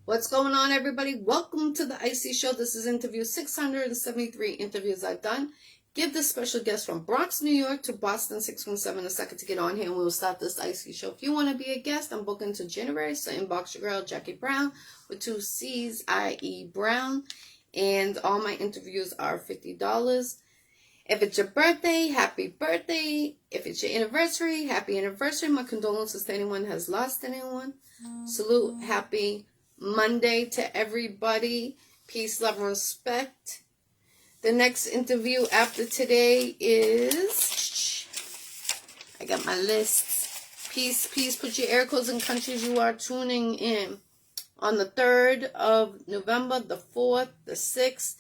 What's going on, everybody? Welcome to the IC Show. This is interview 673 interviews I've done. Give this special guest from Bronx, New York to Boston 617 a second to get on here, and we'll start this IC Show. If you want to be a guest, I'm booking to January, so inbox your girl, Jackie Brown, with 2 C's, I-E Brown, and all my interviews are $50. If it's your birthday, happy birthday. If it's your anniversary, happy anniversary. My condolences to anyone who has lost anyone. Salute, happy Monday to everybody. Peace, love, and respect. The next interview after today is, I got my list. Peace, peace. Put your air codes in countries you are tuning in. On the 3rd of November, the 4th, the 6th,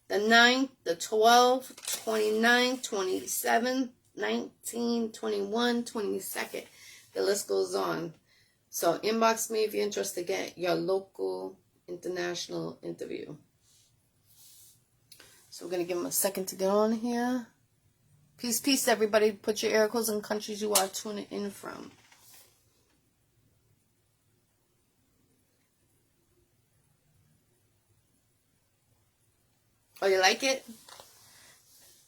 the 9th, the 12th, 29th, 27th, 19th, 21, 22nd. The list goes on. So inbox me if you're interested to get your local international interview. So we're going to give them a second to get on here. Peace, peace, everybody. Put your air codes in countries you are tuning in from. Oh, you like it?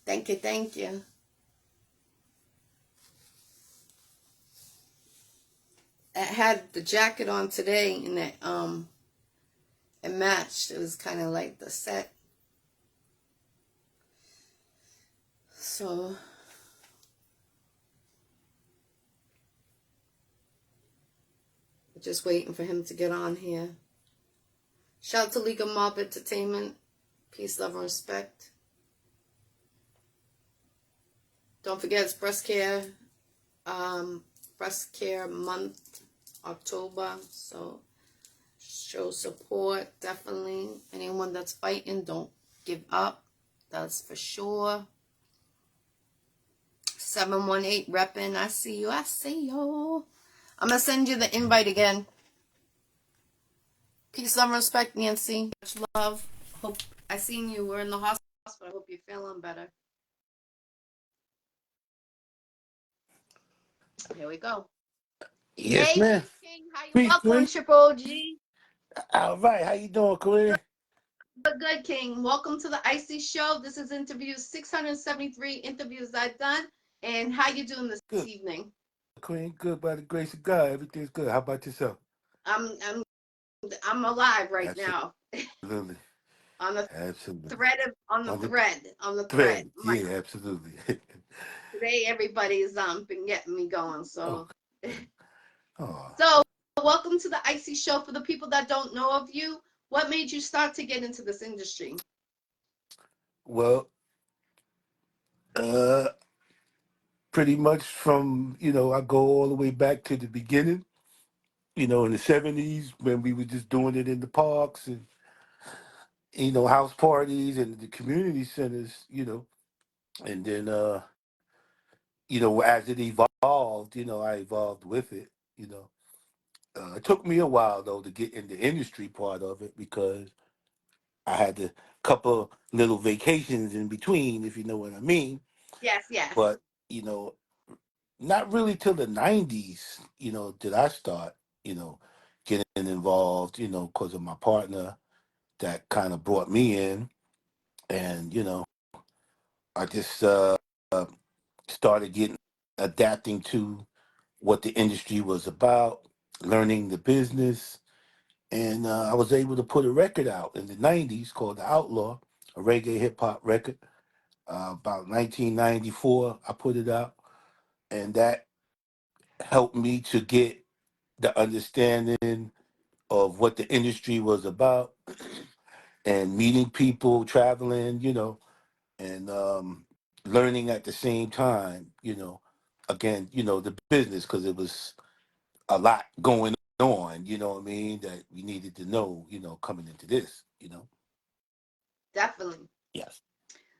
Thank you, thank you. I had the jacket on today, and it matched. It was kind of like the set. So we're just waiting for him to get on here. Shout out to League of Mob Entertainment. Peace, love, and respect. Don't forget, it's breast care month, October. So show support, definitely. Anyone that's fighting, don't give up. That's for sure. 718 repping. I see you. I see you. I'm going to send you the invite again. Peace, love, and respect, Nancy. Much love. Hope I seen you. We're in the hospital. I hope you're feeling better. Here we go. Yes, hey, ma'am. King. How you? Peace, Welcome, Queen. Triple OG. All right. How you doing, Queen? Good, King. Welcome to the IC Show. This is interview 673 interviews I've done. And how you doing this Good, evening? Queen. Good by the grace of God. Everything's good. How about yourself? I'm alive right now. Absolutely. on the Absolutely. thread On the thread. thread. Yeah, absolutely. Today everybody's been getting me going. Oh. So Oh. so welcome to the IC Show. For the people that don't know of you, what made you start to get into this industry? Well, pretty much from, I go all the way back to the beginning, in the 70s when we were just doing it in the parks and, house parties and the community centers, and then, as it evolved, I evolved with it, It took me a while though to get in the industry part of it because I had a couple little vacations in between, if you know what I mean. Yes. But you know, not really till the '90s, did I start, getting involved, because of my partner that kind of brought me in, and I just started getting adapting to what the industry was about, learning the business. And I was able to put a record out in the 90s called The Outlaw, a reggae hip hop record. About 1994, I put it out. And that helped me to get the understanding of what the industry was about and meeting people, traveling, and learning at the same time, again, the business, because it was a lot going on, you know what I mean, that we needed to know, coming into this, Definitely. Yes.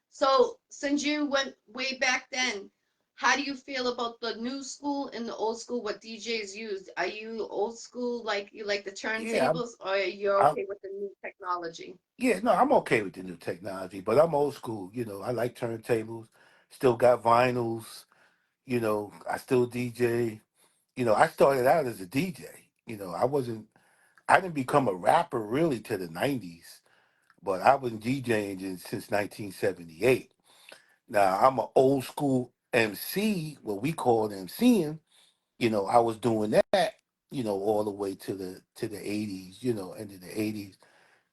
So since you went way back then, how do you feel about the new school and the old school, what DJs used? Are you old school, like you like the Yeah, turntables, or you're I'm okay with the new technology? yeah, no, I'm okay with the new technology, but I'm old school, I like turntables, still got vinyls, I still DJ. I started out as a DJ. I wasn't I didn't become a rapper really to the '90s, but I've been DJing since 1978. Now I'm an old school MC, what we call MCing. I was doing that, all the way to the '80s, into the '80s,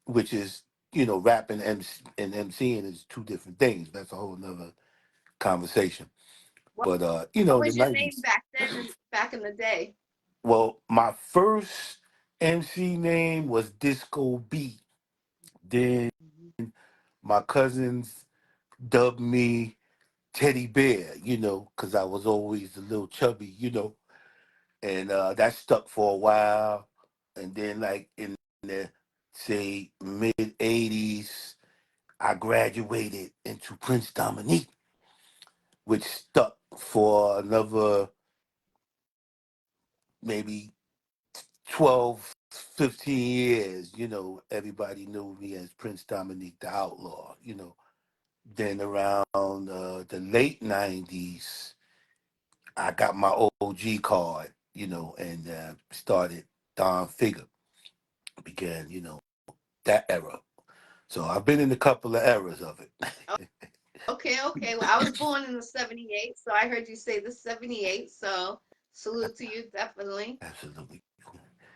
which is, rapping and MCing is two different things. That's a whole nother conversation. What, But what the was your name '90s. back then and back in the day? Well, my first MC name was Disco Beat. Then Mhm. my cousins dubbed me Teddy Bear, because I was always a little chubby, and that stuck for a while. And then, like in the say mid '80s, I graduated into Prince Dominique, which stuck for another maybe 12, 15 years. Everybody knew me as Prince Dominique the Outlaw. Then around the late '90s, I got my OG card, and started Don Figga. Began, that era. So I've been in a couple of eras of it. Okay, okay. Well, I was born in the 78, so I heard you say the 78. So salute to you, definitely. Absolutely.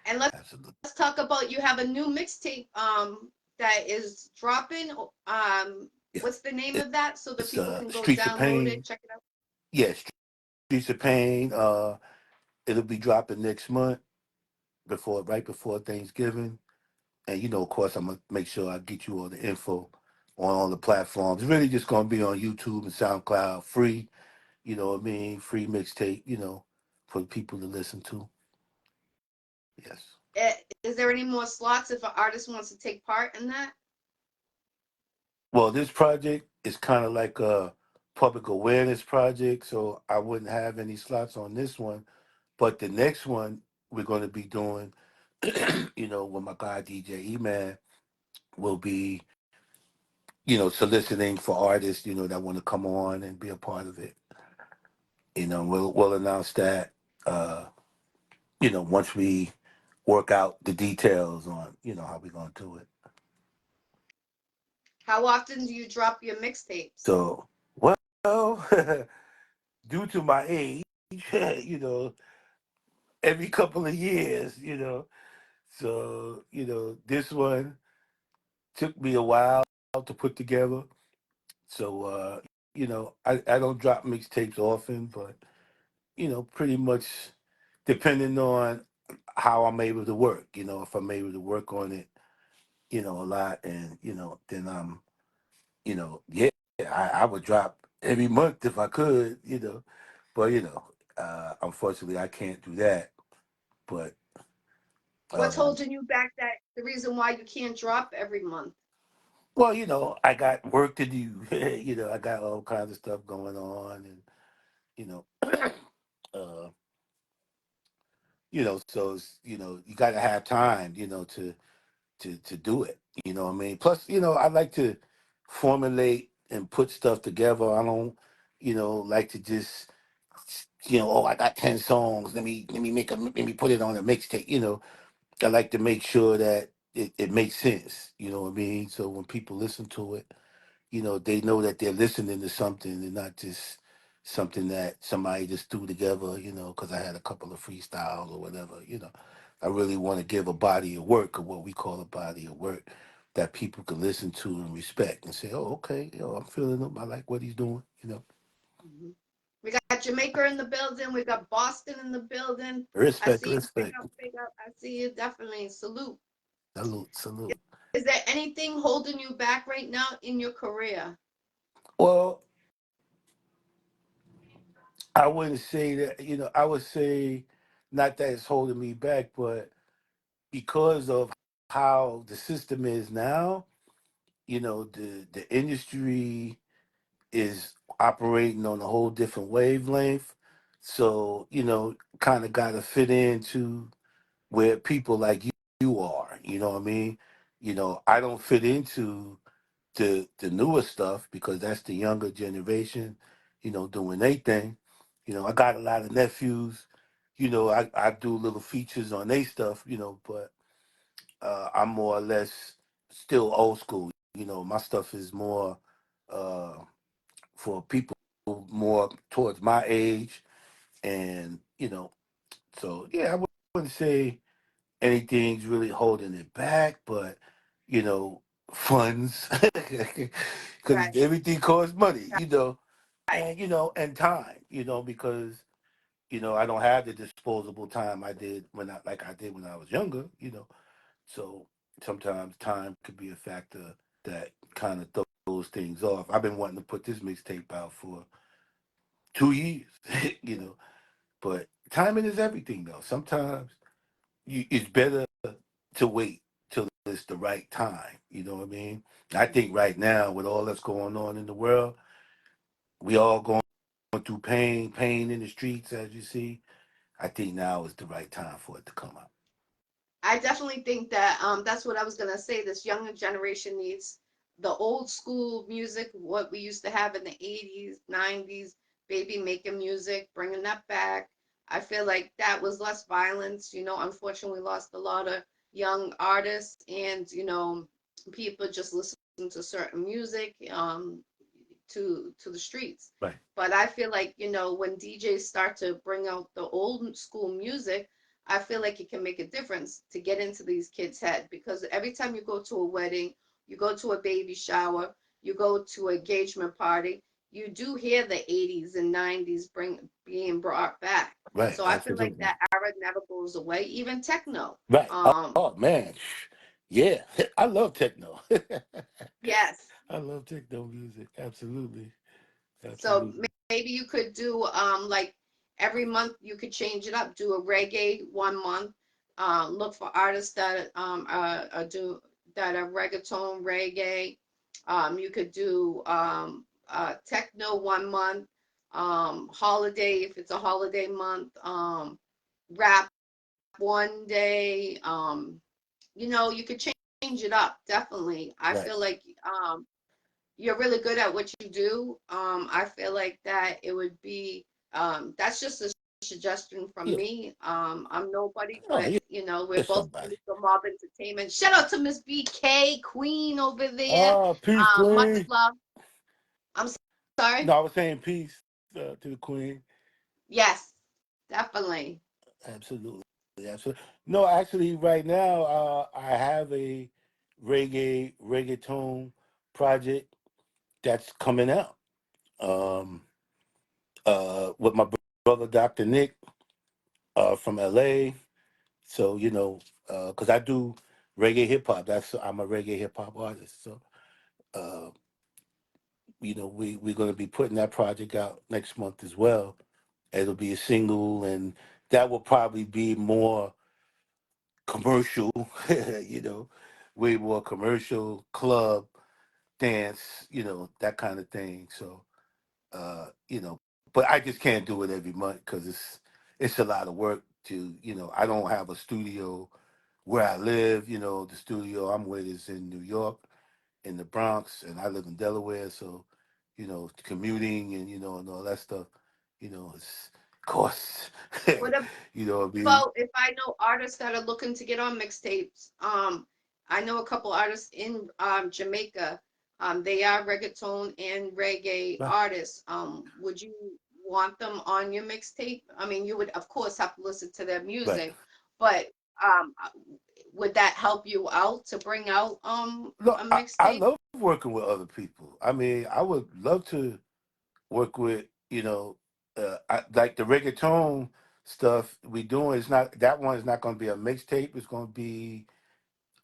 And let's Absolutely. talk about you have a new mixtape that is dropping. Yeah. What's the name of that so the It's people can go Streets of download it, Pain. check it out? Yeah, Streets of Pain. It'll be dropping next month, right before Thanksgiving. And of course, I'm gonna make sure I get you all the info on all the platforms. It's really just gonna be on YouTube and SoundCloud, free. You know what I mean? Free mixtape. For people to listen to. Yes. Is there any more slots if an artist wants to take part in that? Well, this project is kind of like a public awareness project, so I wouldn't have any slots on this one. But the next one we're going to be doing, with my guy DJ E-Man, will be, soliciting for artists, that want to come on and be a part of it. We'll announce that, uh, once we work out the details on, how we're going to do it. How often do you drop your mixtapes? So, well, due to my age, you know, every couple of years, So, this one took me a while to put together. So, I don't drop mixtapes often, but, pretty much depending on how I'm able to work, if I'm able to work on it, a lot and, then yeah, I would drop every month if I could, but, unfortunately I can't do that. But, What's um, holding you back? That the reason why you can't drop every month? well, I got work to do. I got all kinds of stuff going on, and you know, uh, so you got to have time, to do it. You know what I mean? Plus, I like to formulate and put stuff together. I don't, like to just, oh, I got 10 songs. Let me put it on a mixtape. I like to make sure that it makes sense. You know what I mean? So when people listen to it, they know that they're listening to something and not just something that somebody just threw together, because I had a couple of freestyles or whatever. I really want to give a body of work, or what we call a body of work, that people can listen to and respect and say, oh, okay, I'm feeling him. I like what he's doing. Mhm. We got Jamaica in the building. We got Boston in the building. I Respect, see you. respect. Big up. I see you. Definitely. Salute. Salute, salute. Is there anything holding you back right now in your career? Well, I wouldn't say that, I would say not that it's holding me back, but because of how the system is now, the industry is operating on a whole different wavelength. So, kind of got to fit into where people like you are. You know what I mean? I don't fit into the newer stuff because that's the younger generation, doing their thing. I got a lot of nephews. I do little features on their stuff, but I'm more or less still old school. You know, my stuff is more uh, for people more towards my age, and so yeah, I wouldn't say anything's really holding it back, but you know, funds, because Right. everything costs money, and and time, because I don't have the disposable time I did like I did when I was younger, so sometimes time could be a factor that kind of throws things off. I've been wanting to put this mixtape out for 2 years, you know, but timing is everything though. Sometimes it's better to wait till it's the right time. You know what I mean? I think right now, with all that's going on in the world, we all going through pain in the streets, as you see. I think now is the right time for it to come out. I definitely think that that's what I was gonna say. This younger generation needs the old school music, what we used to have in the 80s, 90s, baby making music, bringing that back. I feel like that was less violence. Unfortunately, we lost a lot of young artists, and people just listen to certain music to the streets. Right, But I feel like, when DJs start to bring out the old school music, I feel like it can make a difference to get into these kids' head, because every time you go to a wedding, you go to a baby shower, you go to an engagement party, you do hear the 80s and 90s being brought back. right, So I feel like absolutely. that era never goes away. Even techno. Right. Oh, Um, oh man, yeah, I love techno. yes. I love techno music. Absolutely, So absolutely. maybe you could do like every month you could change it up. Do a reggae 1 month. Look for artists that do that are reggaeton reggae. You could do techno 1 month. Holiday if it's a holiday month. Rap 1 day. You could change it up definitely. I Right. feel like you're really good at what you do. I feel like that it would be that's just a suggestion from Yeah. me. I'm nobody, Oh, but yeah. we're You're both somebody. from Mob Entertainment. Shout out to Miss BK Queen over there. Oh, peace, Much Queen. love. I'm sorry. No, I was saying peace to the Queen. Yes, definitely. Absolutely, absolutely. No, actually, right now, I have a reggaeton project that's coming out. Um, with my brother, Dr. Nick, from LA. So because I do reggae hip hop. I'm a reggae hip hop artist. So uh, we're gonna be putting that project out next month as well. It'll be a single, and that will probably be more commercial, you know, way more commercial, club, dance, that kind of thing. So, but I just can't do it every month because it's a lot of work I don't have a studio where I live. The studio I'm with is in New York, in the Bronx, and I live in Delaware. So, commuting and all that stuff, it's costs. What What I mean? about if I know artists that are looking to get on mixtapes? I know a couple artists in Jamaica. They are reggaeton and reggae Right, artists. Would you want them on your mixtape? I mean, you would of course have to listen to their right. music, but um, would that help you out to bring out No, a I mixtape? love working with other people. I mean, I would love to work with, like the reggaeton stuff we doing. It's not that one is not going to be a mixtape. It's going to be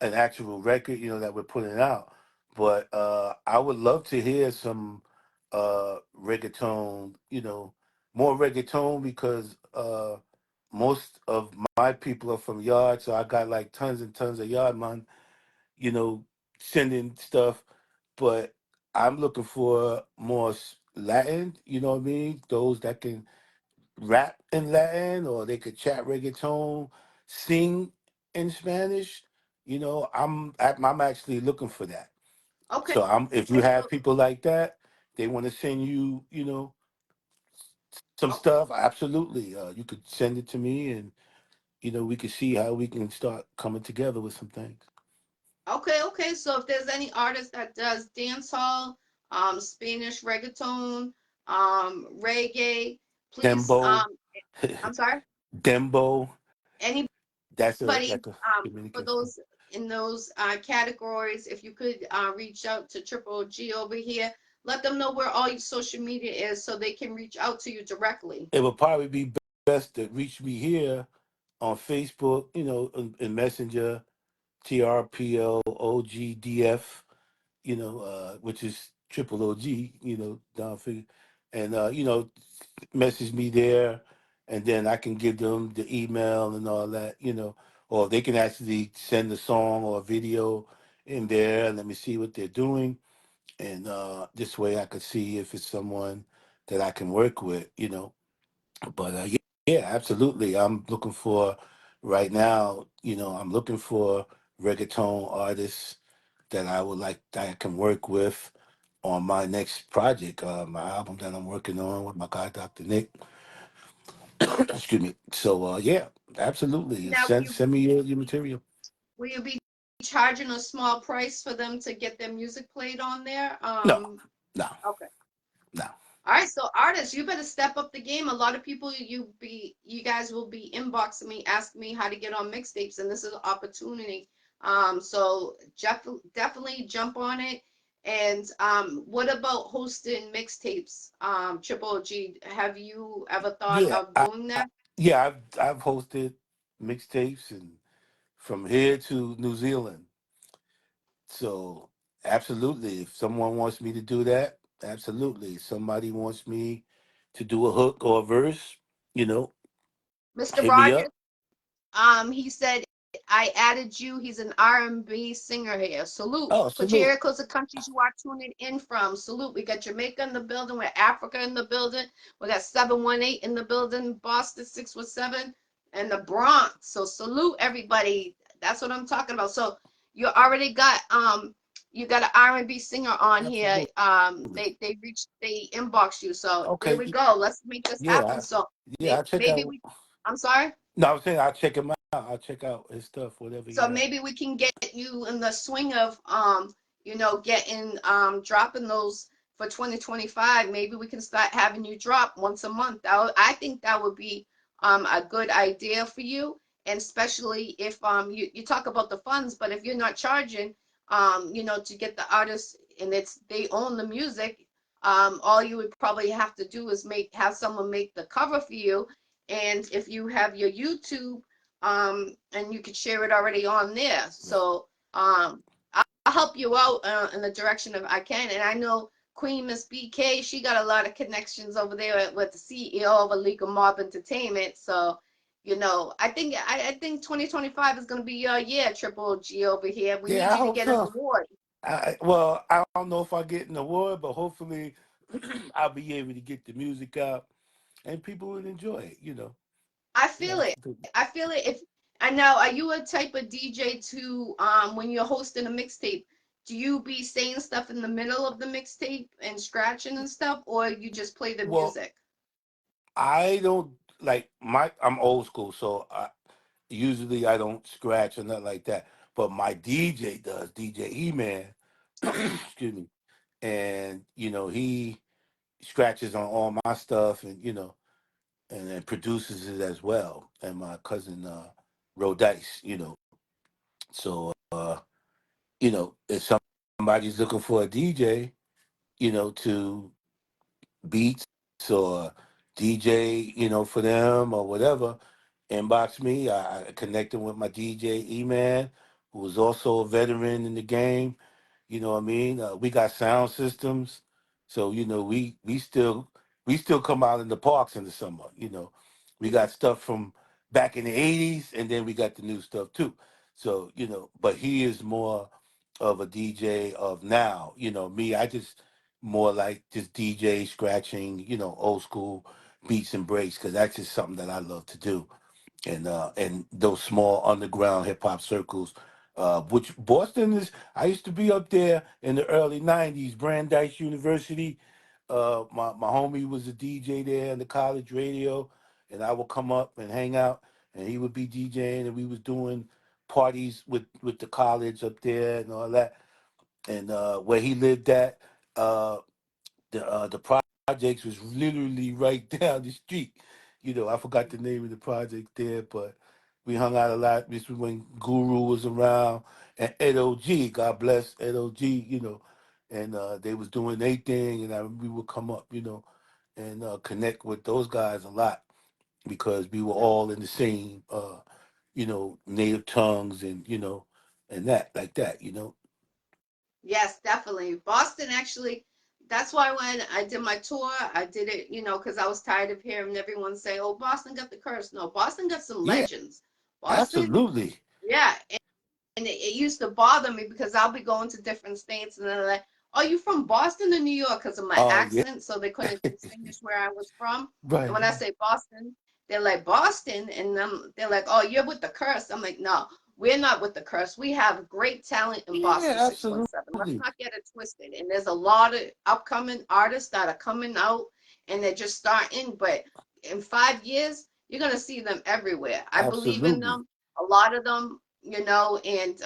an actual record, that we're putting out. But I would love to hear some reggaeton, more reggaeton because most of my people are from Yard, so I got like tons and tons of Yard man, you know, sending stuff, but I'm looking for more Latin, you know what I mean? Those that can rap in Latin or they could chat reggaeton, sing in Spanish. I'm actually looking for that. Okay, So if you so have people like that, they want to send you, some oh, stuff, absolutely. You could send it to me we can see how we can start coming together with some things. Okay, okay. So if there's any artist that does dancehall, Spanish reggaeton, reggae, please, Dembo, I'm sorry, Dembo. That's a anybody, like a for Dominican thing. those in those categories, if you could reach out to Triple G over here, let them know where all your social media is so they can reach out to you directly. It would probably be best to reach me here on Facebook, in Messenger, TRPLOGDF, which is triple OG, down figure. And, message me there, and then I can give them the email and all that, or they can actually send a song or a video in there and let me see what they're doing. And this way I could see if it's someone that I can work with, But yeah, absolutely. I'm looking for right now, I'm looking for reggaeton artists that I would like that I can work with on my next project, my album that I'm working on with my guy Dr. Nick. Excuse me. So yeah, absolutely. Now, Send me your material. will you be charging a small price for them to get their music played on there? No, no, Okay. no. All right, so artists, you better step up the game. A lot of people you guys will be inboxing me, asking me how to get on mixtapes, and this is an opportunity. So definitely jump on it. And what about hosting mixtapes? Triple G, have you ever thought Yeah, of doing that? yeah, I've hosted mixtapes and from here to New Zealand. So absolutely, if someone wants me to do that, absolutely. If somebody wants me to do a hook or a verse, you know, Mr. hit me Rogers, up. he said I added you. He's an R&B singer here. Salute. Oh, Put your salute. ear close to countries you are tuning in from. Salute. We got Jamaica in the building. We got Africa in the building. We got 718 in the building. Boston 617 and the Bronx. So salute everybody. That's what I'm talking about. So you already got you got an R&B singer on here. Absolutely. They inbox you. So there Okay. we go. Let's make this Yeah. happen. So Yeah. I check maybe out. we. I'm sorry. No, I'm saying I'll check him out. I'll check out his stuff, whatever he So has. maybe we can get you in the swing of getting dropping those for 2025. Maybe we can start having you drop once a month. I think that would be a good idea for you, and especially if you talk about the funds, but if you're not charging to get the artists and they own the music, all you would probably have to do is have someone make the cover for you. And if you have your YouTube, and you could share it already on there. So I'll help you out in the direction of I can. And I know Queen Miss BK, she got a lot of connections over there with the CEO of Illegal Mob Entertainment. So I think 2025 is going to be your year, Triple G over here. We Yeah, need I you to hope get an so. award. Well, I don't know if I get an award, but hopefully I'll be able to get the music out and people would enjoy it. I Yeah, feel it. absolutely. I feel it. If I know, are you a type of DJ to when you're hosting a mixtape, do you be saying stuff in the middle of the mixtape and scratching and stuff, or you just play the Well, music? I don't like I'm old school, so usually I don't scratch or nothing like that. But my DJ does, DJ E-Man, excuse me. And, he scratches on all my stuff and then produces it as well. And my cousin Dice, So if somebody's looking for a DJ, to beats or DJ, for them or whatever, inbox me. I connected with my DJ E-Man, who is also a veteran in the game. You know what I mean? We got sound systems, so we still come out in the parks in the summer. We got stuff from back in the '80s, and then we got the new stuff too. So but he is more of a DJ of now. Me, I just more like just DJ scratching. Old school beats and breaks because that's just something that I love to do and those small underground hip hop circles. Which Boston is. I used to be up there in the early '90s, Brandeis University. My homie was a DJ there in the college radio, and I would come up and hang out. and he would be DJing, and we was doing parties with the college up there and all that. And where he lived at, uh, the projects was literally right down the street. I forgot the name of the project there, but we hung out a lot. This was when Guru was around and Ed OG, God bless Ed OG, and they was doing their thing, and we would come up, and connect with those guys a lot because we were all in the same, native tongues and and that like that. Yes, definitely. Boston actually, that's why when I did my tour, I did it, because I was tired of hearing everyone say, oh, Boston got the curse. No, Boston got some Yeah, legends. Boston, absolutely. yeah. And it used to bother me because I'll be going to different states and they're like, "Are you from Boston or New York?" Because of my Oh yeah. accent, so they couldn't distinguish where I was from. And Right. when I say Boston, they're like Boston, and they're like, "Oh, you're with the curse." I'm like, "No, we're not with the curse. We have great talent in Yeah, Boston 617. Let's absolutely. not get it twisted." And there's a lot of upcoming artists that are coming out, and they're just starting. But in 5 years, you're gonna see them everywhere. I believe in Absolutely. them. A lot of them, and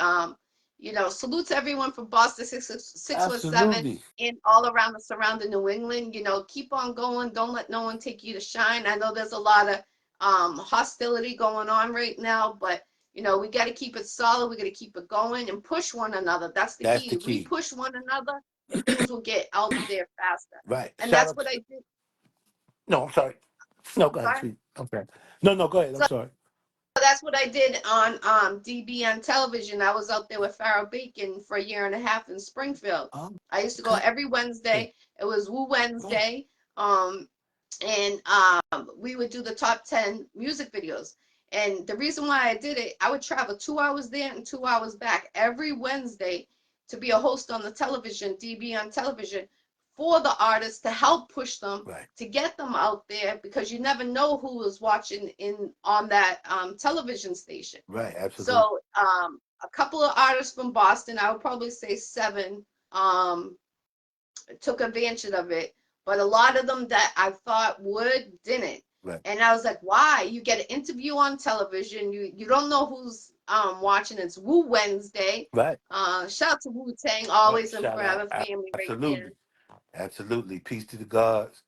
salute to everyone from Boston 617 Absolutely. and all around the surrounding New England. Keep on going. Don't let no one take you to shine. I know there's a lot of hostility going on right now, but we got to keep it solid. We got to keep it going and push one another. That's the That's the key. We key. push one another, and things will get out there faster. Right. And Shout that's out what to, I did. no, I'm sorry. No, I'm go ahead, sorry. sweet. Okay. No, no, go ahead. I'm So sorry. that's what I did on DB on television. I was out there with Farrah Bacon for a year and a half in Springfield. I used to go Okay. every Wednesday. It was Woo Right. Wednesday. And we would do the top 10 music videos. And the reason why I did it, I would travel 2 hours there and 2 hours back every Wednesday to be a host on the television, DB on television, for the artists to help push them Right. to get them out there because you never know who is watching in on that television station. Right. Absolutely. So a couple of artists from Boston, I would probably say seven, took advantage of it, but a lot of them that I thought would didn't. Right. And I was like, why? You get an interview on television. You don't know who's watching. It's Woo Wednesday. Right. Shout out to Wu Tang, Right. always and Shout out. forever family right there. Absolutely. Absolutely. Peace to the gods.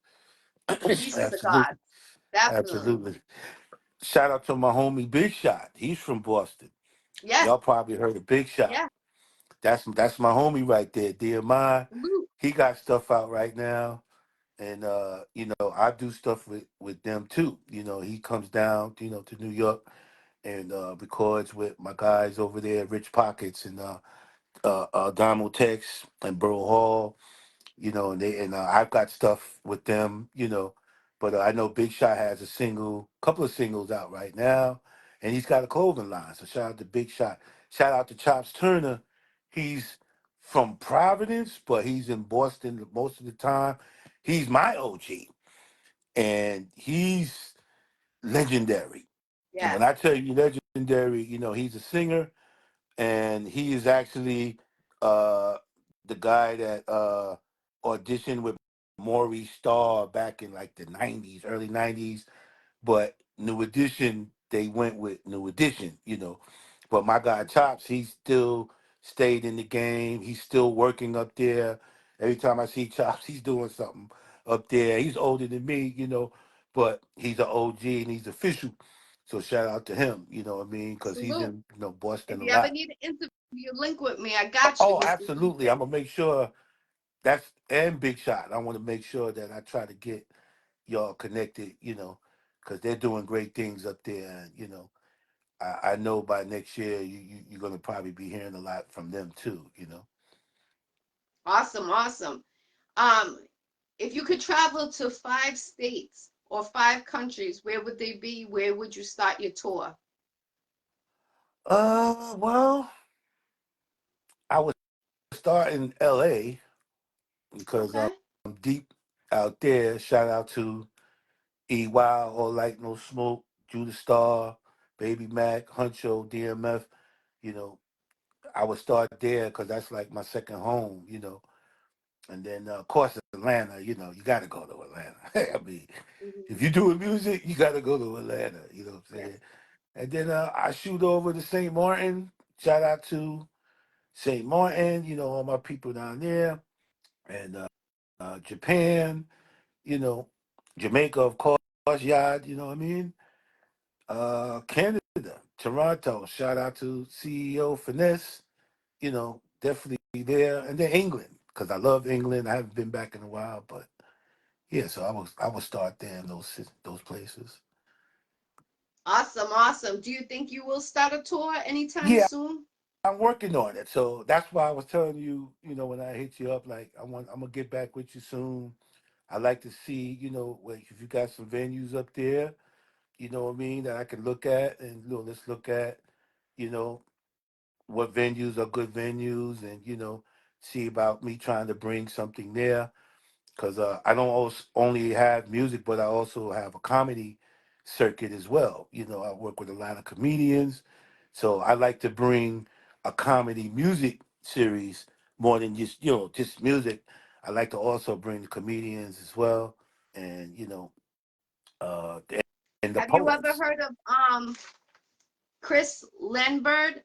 Pieces of God, Absolutely. definitely. Absolutely. Shout out to my homie Big Shot. He's from Boston. Yeah, Y'all probably heard of Big Shot. yeah. That's my homie right there, dear mine. Salute. He got stuff out right now. And I do stuff with them too. He comes down, to New York and records with my guys over there, Rich Pockets and Donald Tex and Bro Hall. And I've got stuff with them. But I know Big Shot has couple of singles out right now, and he's got a clothing line. So shout out to Big Shot. Shout out to Chops Turner. He's from Providence, but he's in Boston most of the time. He's my OG, and he's legendary. And when Yes. I tell you legendary, he's a singer, and he is actually uh, the guy that auditioned with Maury Starr back in like the '90s, early '90s. But New Edition, they went with New Edition. But my guy Chops, he still stayed in the game. He's still working up there. Every time I see Chops, he's doing something up there. He's older than me, but he's an OG and he's official. So shout out to him, you know what I mean? Because he's Salute. in, Boston If a you ever lot. need an interview, link with me. I got you, Oh, Mr. absolutely. I'm DJ. gonna make sure that's and Big Shot. I want to make sure that I try to get y'all connected, because they're doing great things up there. And, I know by next year you're gonna probably be hearing a lot from them too. Awesome, awesome. Um, if you could travel to 5 states or 5 countries, where would they be? Where would you start your tour? Well, I would start in LA because Okay. I'm deep out there. Shout out to EY, All Light No Smoke, Judah Star, Baby Mac, Huncho, DMF. You know, I would start there because that's like my second home. And then, of course, Atlanta, you got to go to Atlanta. I mean, Mhm. if you're doing music, you got to go to Atlanta. You know what I'm Yes. saying? And then I shoot over to St. Martin. Shout out to St. Martin, all my people down there, and Japan, you know, Jamaica, of course, Yard, you know what I mean? Canada, Toronto, shout out to CEO Finesse, definitely there. And then England, because I love England. I haven't been back in a while, but yeah, so I will start there in those places. Awesome, awesome. Do you think you will start a tour anytime Yeah, soon? I'm working on it. So that's why I was telling you, when I hit you up, like I'm gonna get back with you soon. I like to see, like if you got some venues up there, you know what I mean, that I can look at, and let's look at, you know, what venues are good venues, and see about me trying to bring something there, because I don't only have music, but I also have a comedy circuit as well. I work with a lot of comedians, so I like to bring a comedy music series more than just music. I like to also bring the comedians as well, and uh, and the Have you ever poets. heard of Chris Lindbergh?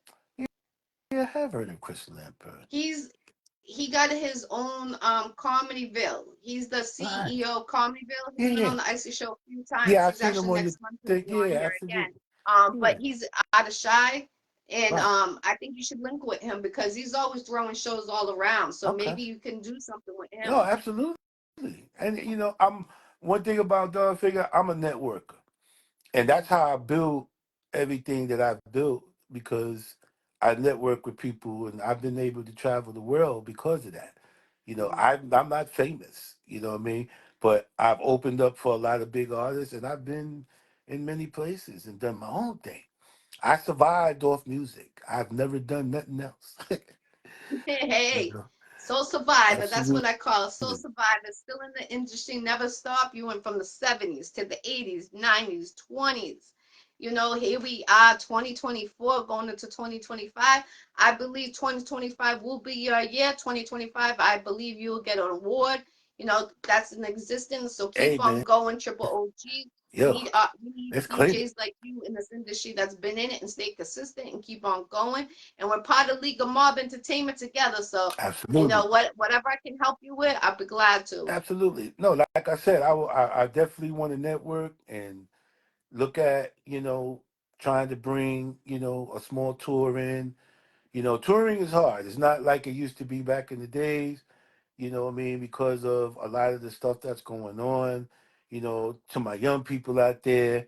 Yeah, I have heard of Chris Lampert. He's he got his own Comedyville. He's the Right. CEO of Comedyville. He's Yeah, been yeah. on the Icy Show a few times. Yeah, I He's seen him actually on your next month he'll thing. be on Yeah, here again. absolutely. But Yeah. he's out of Shy, and Right. I think you should link with him because he's always throwing shows all around. So Okay. maybe you can do something with No, him. absolutely. And I'm one thing about Don Figure, I'm a networker. And that's how I build everything that I've built, because I network with people, and I've been able to travel the world because of that. Mhm. I'm not famous, you know what I mean? But I've opened up for a lot of big artists, and I've been in many places and done my own thing. I survived off music. I've never done nothing else. You Hey, know, Soul Survivor. That's absolutely. what I call it. Soul Survivor. Still in the industry, never stop. You went from the 70s to the 80s, 90s, 20s. Here we are, 2024, going into 2025. I believe 2025 will be your year. 2025, I believe you'll get an award. That's in existence. So Hey keep on man, going, Triple OG. We yo, need we need let's claim it. DJs like you in this industry that's been in it and stay consistent and keep on going, and we're part of League of Mob Entertainment together. So, Absolutely. whatever I can help you with, I'll be glad to. Absolutely. No, like I said, I definitely want to network and look at, trying to bring, a small tour in. Touring is hard. It's not like it used to be back in the days, you know what I mean, because of a lot of the stuff that's going on, to my young people out there,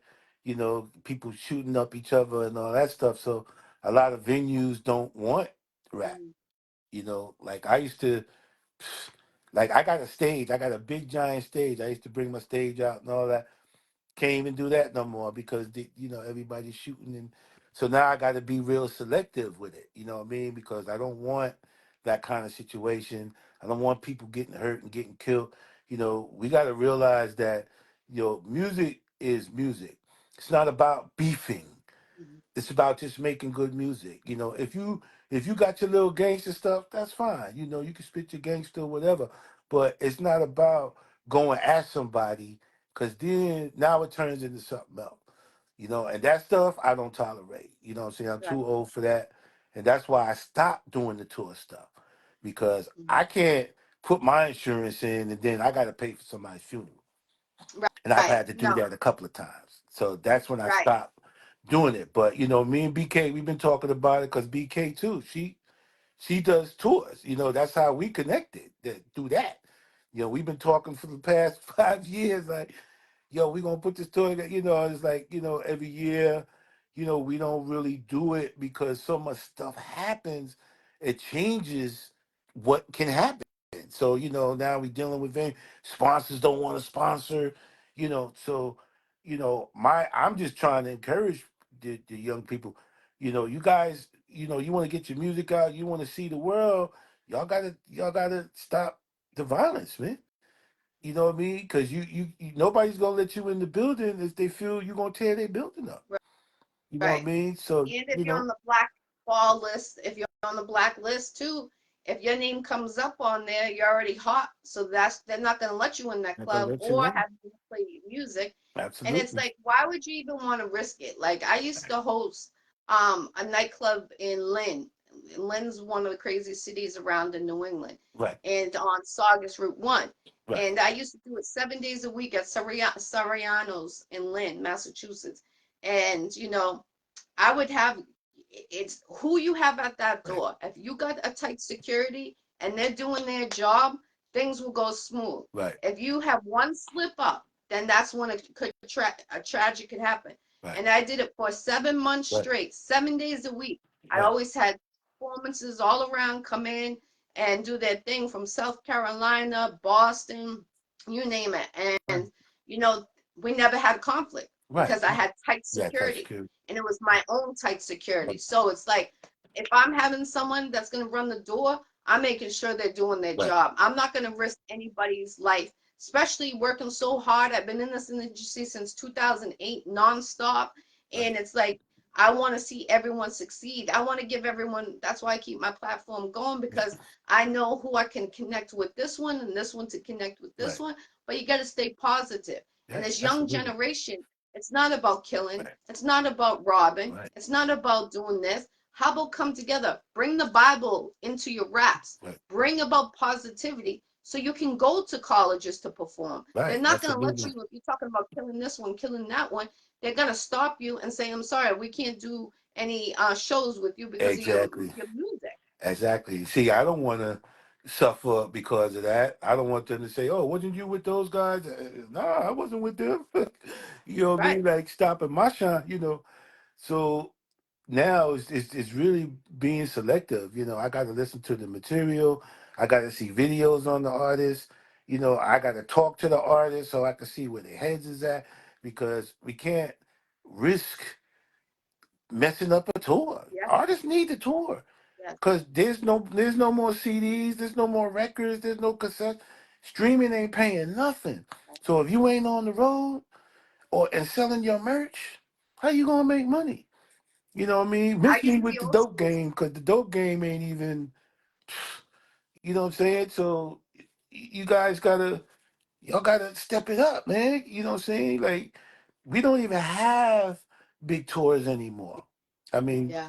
people shooting up each other and all that stuff. So a lot of venues don't want rap. Mhm. Like I used to, like I got a stage, I got a big giant stage. I used to bring my stage out and all that. Can't even do that no more because everybody's shooting, and so now I got to be real selective with it. You know what I mean? Because I don't want that kind of situation. I don't want people getting hurt and getting killed. We got to realize that music is music. It's not about beefing. Mhm. It's about just making good music. If you got your little gangster stuff, that's fine. You can spit your gangster or whatever. But it's not about going at somebody, because then now it turns into something else. And that stuff I don't tolerate. You know what I'm saying? I'm Right. too old for that. And that's why I stopped doing the tour stuff. Because Mhm. I can't put my insurance in and then I gotta pay for somebody's funeral. Right. And I've Right. had to do No. that a couple of times. So that's when I Right. stopped doing it. But me and BK, we've been talking about it because BK too. She does tours. That's how we connected. Do that. We've been talking for the past 5 years. Like, yo, we gonna put this tour together. It's like, every year, we don't really do it because so much stuff happens. It changes what can happen. So, now we dealing with sponsors don't want to sponsor, so, I'm just trying to encourage the young people. You guys, you want to get your music out, you want to see the world, y'all gotta stop the violence, man. You know what I mean? Because nobody's gonna let you in the building if they feel you're gonna tear their building up. You know what I Right. mean? So And if you're on the blackball list, if you're on the blacklist too, if your name comes up on there, you're already hot. So they're not going to let you in that not gonna club let you or in. have you play music. And it's Absolutely. like, why would you even want to risk it? Like I used to host a nightclub in Lynn. Lynn's one of the craziest cities around in New England, Right. and on Saugus Route 1. Right. And I used to do it 7 days a week at Sariano's in Lynn, Massachusetts. And I would have, it's who you have at that Right. door. If you got a tight security and they're doing their job, things will go smooth. Right. If you have one slip up, then that's when a tragic could happen. Right. And I did it for 7 months Right. straight, 7 days a week. I Right. always had performances all around come in and do their thing from South Carolina, Boston, you name it. Right. And, you know, we never had conflict Right. because I had tight Yeah, tight security security. and it was my own tight Right. security. So it's like if I'm having someone that's going to run the door, I'm making sure they're doing their Right. job. I'm not going to risk anybody's life, especially working so hard. I've been in this industry since 2008, nonstop. Right. And it's like, I want to see everyone succeed. I want to give everyone, that's why I keep my platform going Yeah. because I know who I can connect with this one and this one to connect with this Right. one. But you got to stay positive. And Yeah. this young Absolutely. generation, it's not about killing. Right. It's not about robbing. Right. It's not about doing this. How about come together? Bring the Bible into your raps. Right. Bring about positivity so you can go to colleges to perform. They're Right. not going to let Absolutely. you, if you're talking about killing this one, killing that one, they're going to stop you and say, I'm sorry, we can't do any shows with you because of Exactly. your music. Exactly. See, I don't want to suffer because of that. I don't want them to say, "Oh, wasn't you with those guys?" No, I wasn't with them. You know what I Right. mean? Like stopping my shine. So now it's really being selective. I got to listen to the material. I got to see videos on the artist. I got to talk to the artist so I can see where their heads is at because we can't risk messing up a tour. Yes. Artists need the tour Yes. because there's no more CDs, there's no more records, there's no cassettes. Streaming ain't paying nothing. So if you ain't on the road or and selling your merch, how you gonna make money? You know what I mean? I Miss used me to be with the old dope school. game because the dope game ain't even. You know what I'm saying? So you guys y'all gotta step it up, man. You know what I'm saying? Like we don't even have big tours anymore. I mean, Yeah.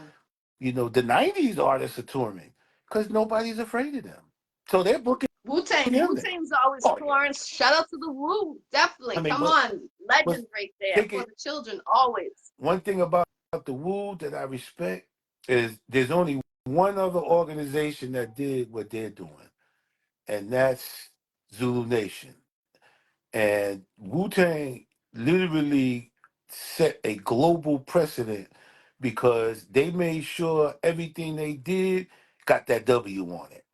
the '90s artists are touring because nobody's afraid of them, so they're booking Wu-Tang. them there. Wu-Tang's always Oh yeah. touring. Shout out to the Wu. I Definitely. mean, Come on. what's Legends right there take for it the children always. one thing about the Wu that I respect is there's only one other organization that did what they're doing, and that's Zulu Nation. And Wu Tang literally set a global precedent because they made sure everything they did got that W on it.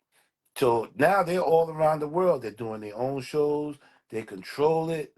So now they're all around the world. They're doing their own shows. They control it.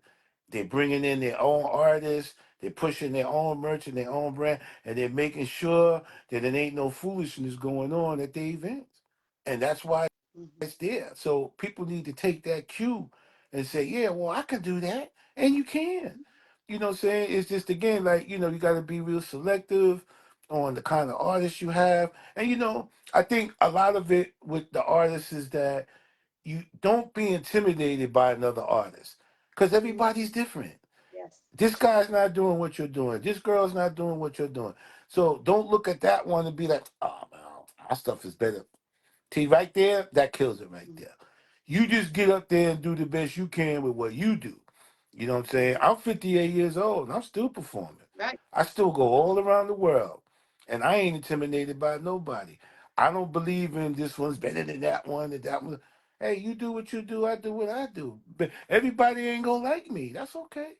They're bringing in their own artists. They're pushing their own merch and their own brand, and they're making sure that there ain't no foolishness going on at the events. And that's why Mhm. it's there. So people need to take that cue and say, yeah, well, I can do that. And you can. You know what I'm saying? It's just, again, like, you got to be real selective on the kind of artists you have. And, I think a lot of it with the artists is that you don't be intimidated by another artist because Mhm. everybody's different. Yes. This guy's not doing what you're doing. This girl's not doing what you're doing. So don't look at that one and be like, oh, man, our stuff is better. See, right there, that kills it right Mhm. there. You just get up there and do the best you can with what you do. You know what I'm saying? Mhm. I'm 58 years old and I'm still performing. Right. I still go all around the world. And I ain't intimidated by nobody. I don't believe in this one's better than that one and that one. Hey, you do what you do, I do what I do. But everybody ain't gonna like me. That's okay.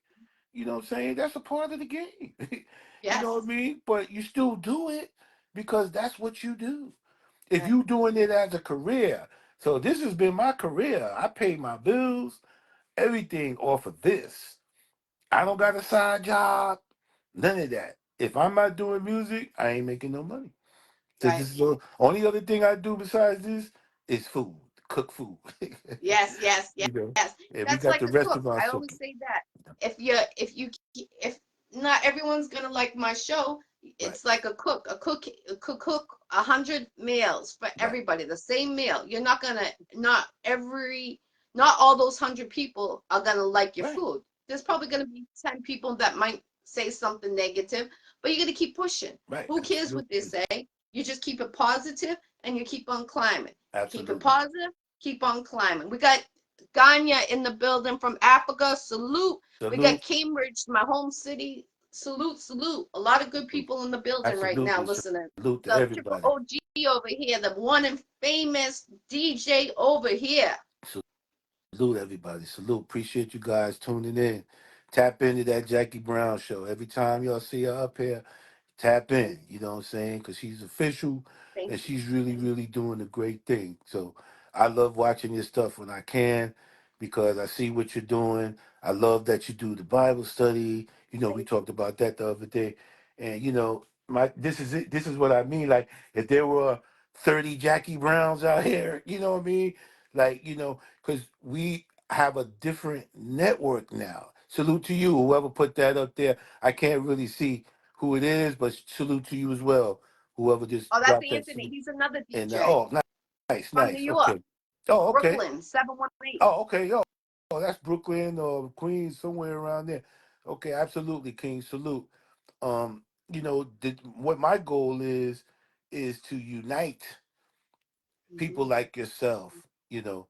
You know what I'm saying? That's a part of the game. You know what I Yes. mean? But you still do it because that's what you do. If Right. you doing it as a career, so this has been my career. I pay my bills, everything off of this. I don't Mhm. got a side job, none of that. If I'm not doing music, I ain't making no money. So Right. this is the only other thing I do besides this is food, cook food. Yes, yes, yes, you know, yes. and we That's got like the a rest cook. of our I stuff. always say that. If not everyone's gonna like my show, Right, it's like a cook. Cook 100 meals for right, everybody, the same meal. You're not gonna not all those 100 people are gonna like your right, food. There's probably going to be 10 people that might say something negative, but you're going to keep pushing. Right. Who cares what they Absolutely. say? You just keep it positive and you keep on climbing. Keep it Absolutely. positive, keep on climbing. We got Ganya in the building from Africa. Salute. We got Salute. Cambridge, my home city. Salute, salute. A lot of good people in the building right now Absolutely. listening. Salute to The triple everybody. OG over here, the one and famous DJ over here. Salute everybody. Salute. Appreciate you guys tuning in. Tap into that Jackie Brown show. Every time y'all see her up here, tap in. You know what I'm saying? Because she's official Thank and you. she's really, really doing a great thing. So I love watching your stuff when I can because I see what you're doing. I love that you do the Bible study. You know, we Thank talked about that the other day. And you know, my this is it. This is what I mean. Like if there were 30 Jackie Browns out here, you know what I mean? Like, you know, because we have a different network now. Salute to you, whoever put that up there. I can't really see who it is, but salute to you as well. Whoever just Oh, that's dropped that Anthony. salute. He's another And DJ oh, nice, from New nice. York, Okay. Oh, okay. Brooklyn, 718. Oh, okay. Oh, that's Brooklyn or Queens, somewhere around there. Okay, absolutely, King. Salute. You know, what my goal is to unite people Mm-hmm. like yourself. You know,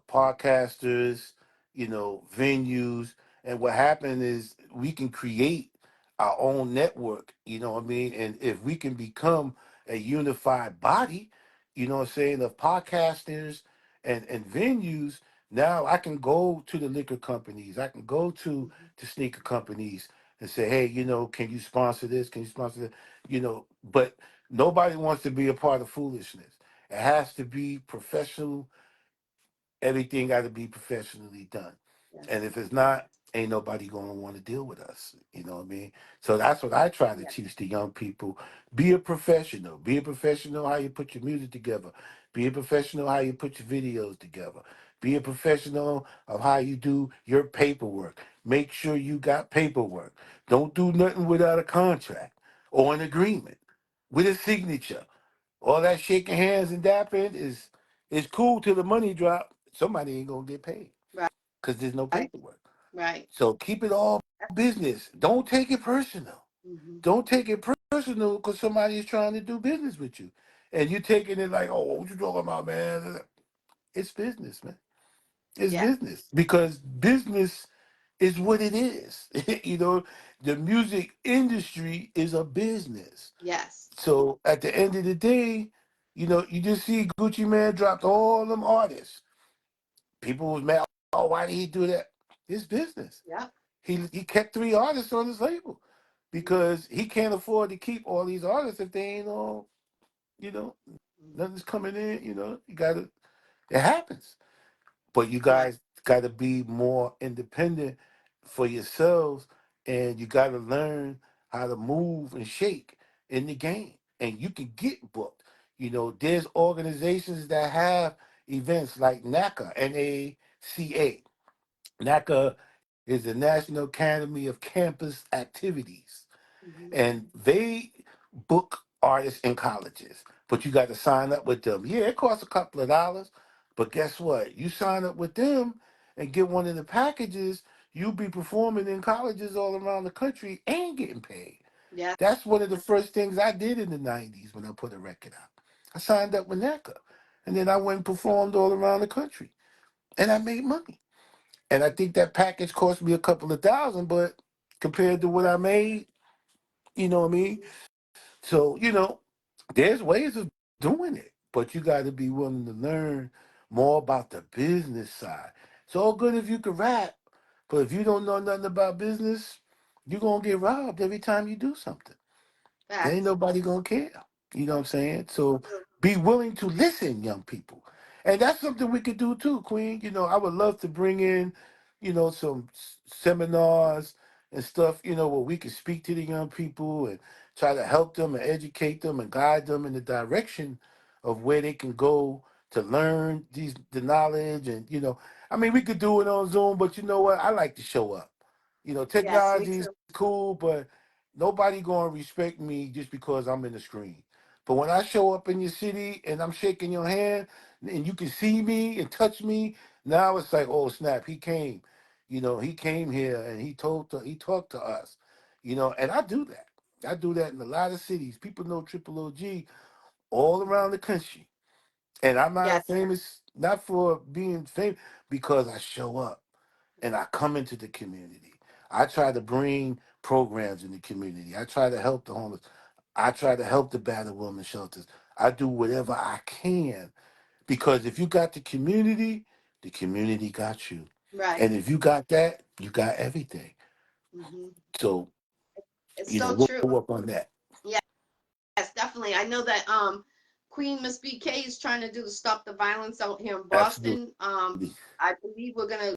podcasters, you know, venues. And what happened is we can create our own network, you know what I mean? And if we can become a unified body, you know what I'm saying, of podcasters and venues, now I can go to the liquor companies, I can go to sneaker companies and say, hey, you know, can you sponsor this? Can you sponsor that? You know, but nobody wants to be a part of foolishness. It has to be professional. Everything got to be professionally done. And Yes. if it's not, ain't nobody going to want to deal with us. You know what I mean? So that's what I try to Yes. teach the young people. Be a professional. Be a professional how you put your music together. Be a professional how you put your videos together. Be a professional of how you do your paperwork. Make sure you got paperwork. Don't do nothing without a contract or an agreement with a signature. All that shaking hands and dapping is cool till the money drop. Somebody ain't gonna get paid Right. because there's no paperwork. Right. So keep it all business. Don't take it personal. Mm-hmm. Don't take it personal because somebody is trying to do business with you, and you taking it like, oh, what you talking about, man? It's business, man. It's Yeah. business because business is what it is. You know, the music industry is a business. Yes. So at the end of the day, you know, you just see Gucci Man dropped all them artists. People was mad. Oh, why did he do that? It's business. Yep. He kept 3 artists on his label because he can't afford to keep all these artists if they ain't all, you know, Mm-hmm. nothing's coming in. You know, you gotta. It happens. But you Right. guys got to be more independent for yourselves, and you got to learn how to move and shake in the game, and you can get booked. You know, there's organizations that have events like NACA, NACA. NACA is the National Academy of Campus Activities, Mm-hmm. and they book artists in colleges, but you got to sign up with them. Yeah, it costs a couple of dollars, but guess what? You sign up with them and get one of the packages, you'll be performing in colleges all around the country and getting paid. Yeah. That's one of the first things I did in the 90s when I put a record out. I signed up with NACA, and then I went and performed all around the country, and I made money. And I think that package cost me a couple of thousand, but compared to what I made, you know what I mean? So, you know, there's ways of doing it, but you got to be willing to learn more about the business side. It's all good if you can rap, but if you don't know nothing about business, you're going to get robbed every time you do something. Ain't Facts. nobody gonna care. You know what I'm saying? So be willing to listen, young people. And that's something we could do too, Queen. You know, I would love to bring in, you know, some seminars and stuff, you know, where we could speak to the young people and try to help them and educate them and guide them in the direction of where they can go to learn the knowledge. And, you know, I mean, we could do it on Zoom, but you know what? I like to show up. You know, Yes, me technology is too. cool, but nobody gonna respect me just because I'm in the screen. But when I show up in your city and I'm shaking your hand and you can see me and touch me, now it's like, oh snap, he came. He came here and he talked to us, and I do that. I do that in a lot of cities. People know Triple OG all around the country. And I'm not Yes. famous, not for being famous, because I show up and I come into the community. I try to bring programs in the community. I try to help the homeless. I try to help the battered woman shelters. I do whatever I can, because if you got the community got you. Right. And if you got that, you got everything. Hmm. So, It's so we'll true. work on that. Yes, definitely. I know that Queen Miss BK is trying to do to stop the violence out here in Absolutely. Boston. I believe we're gonna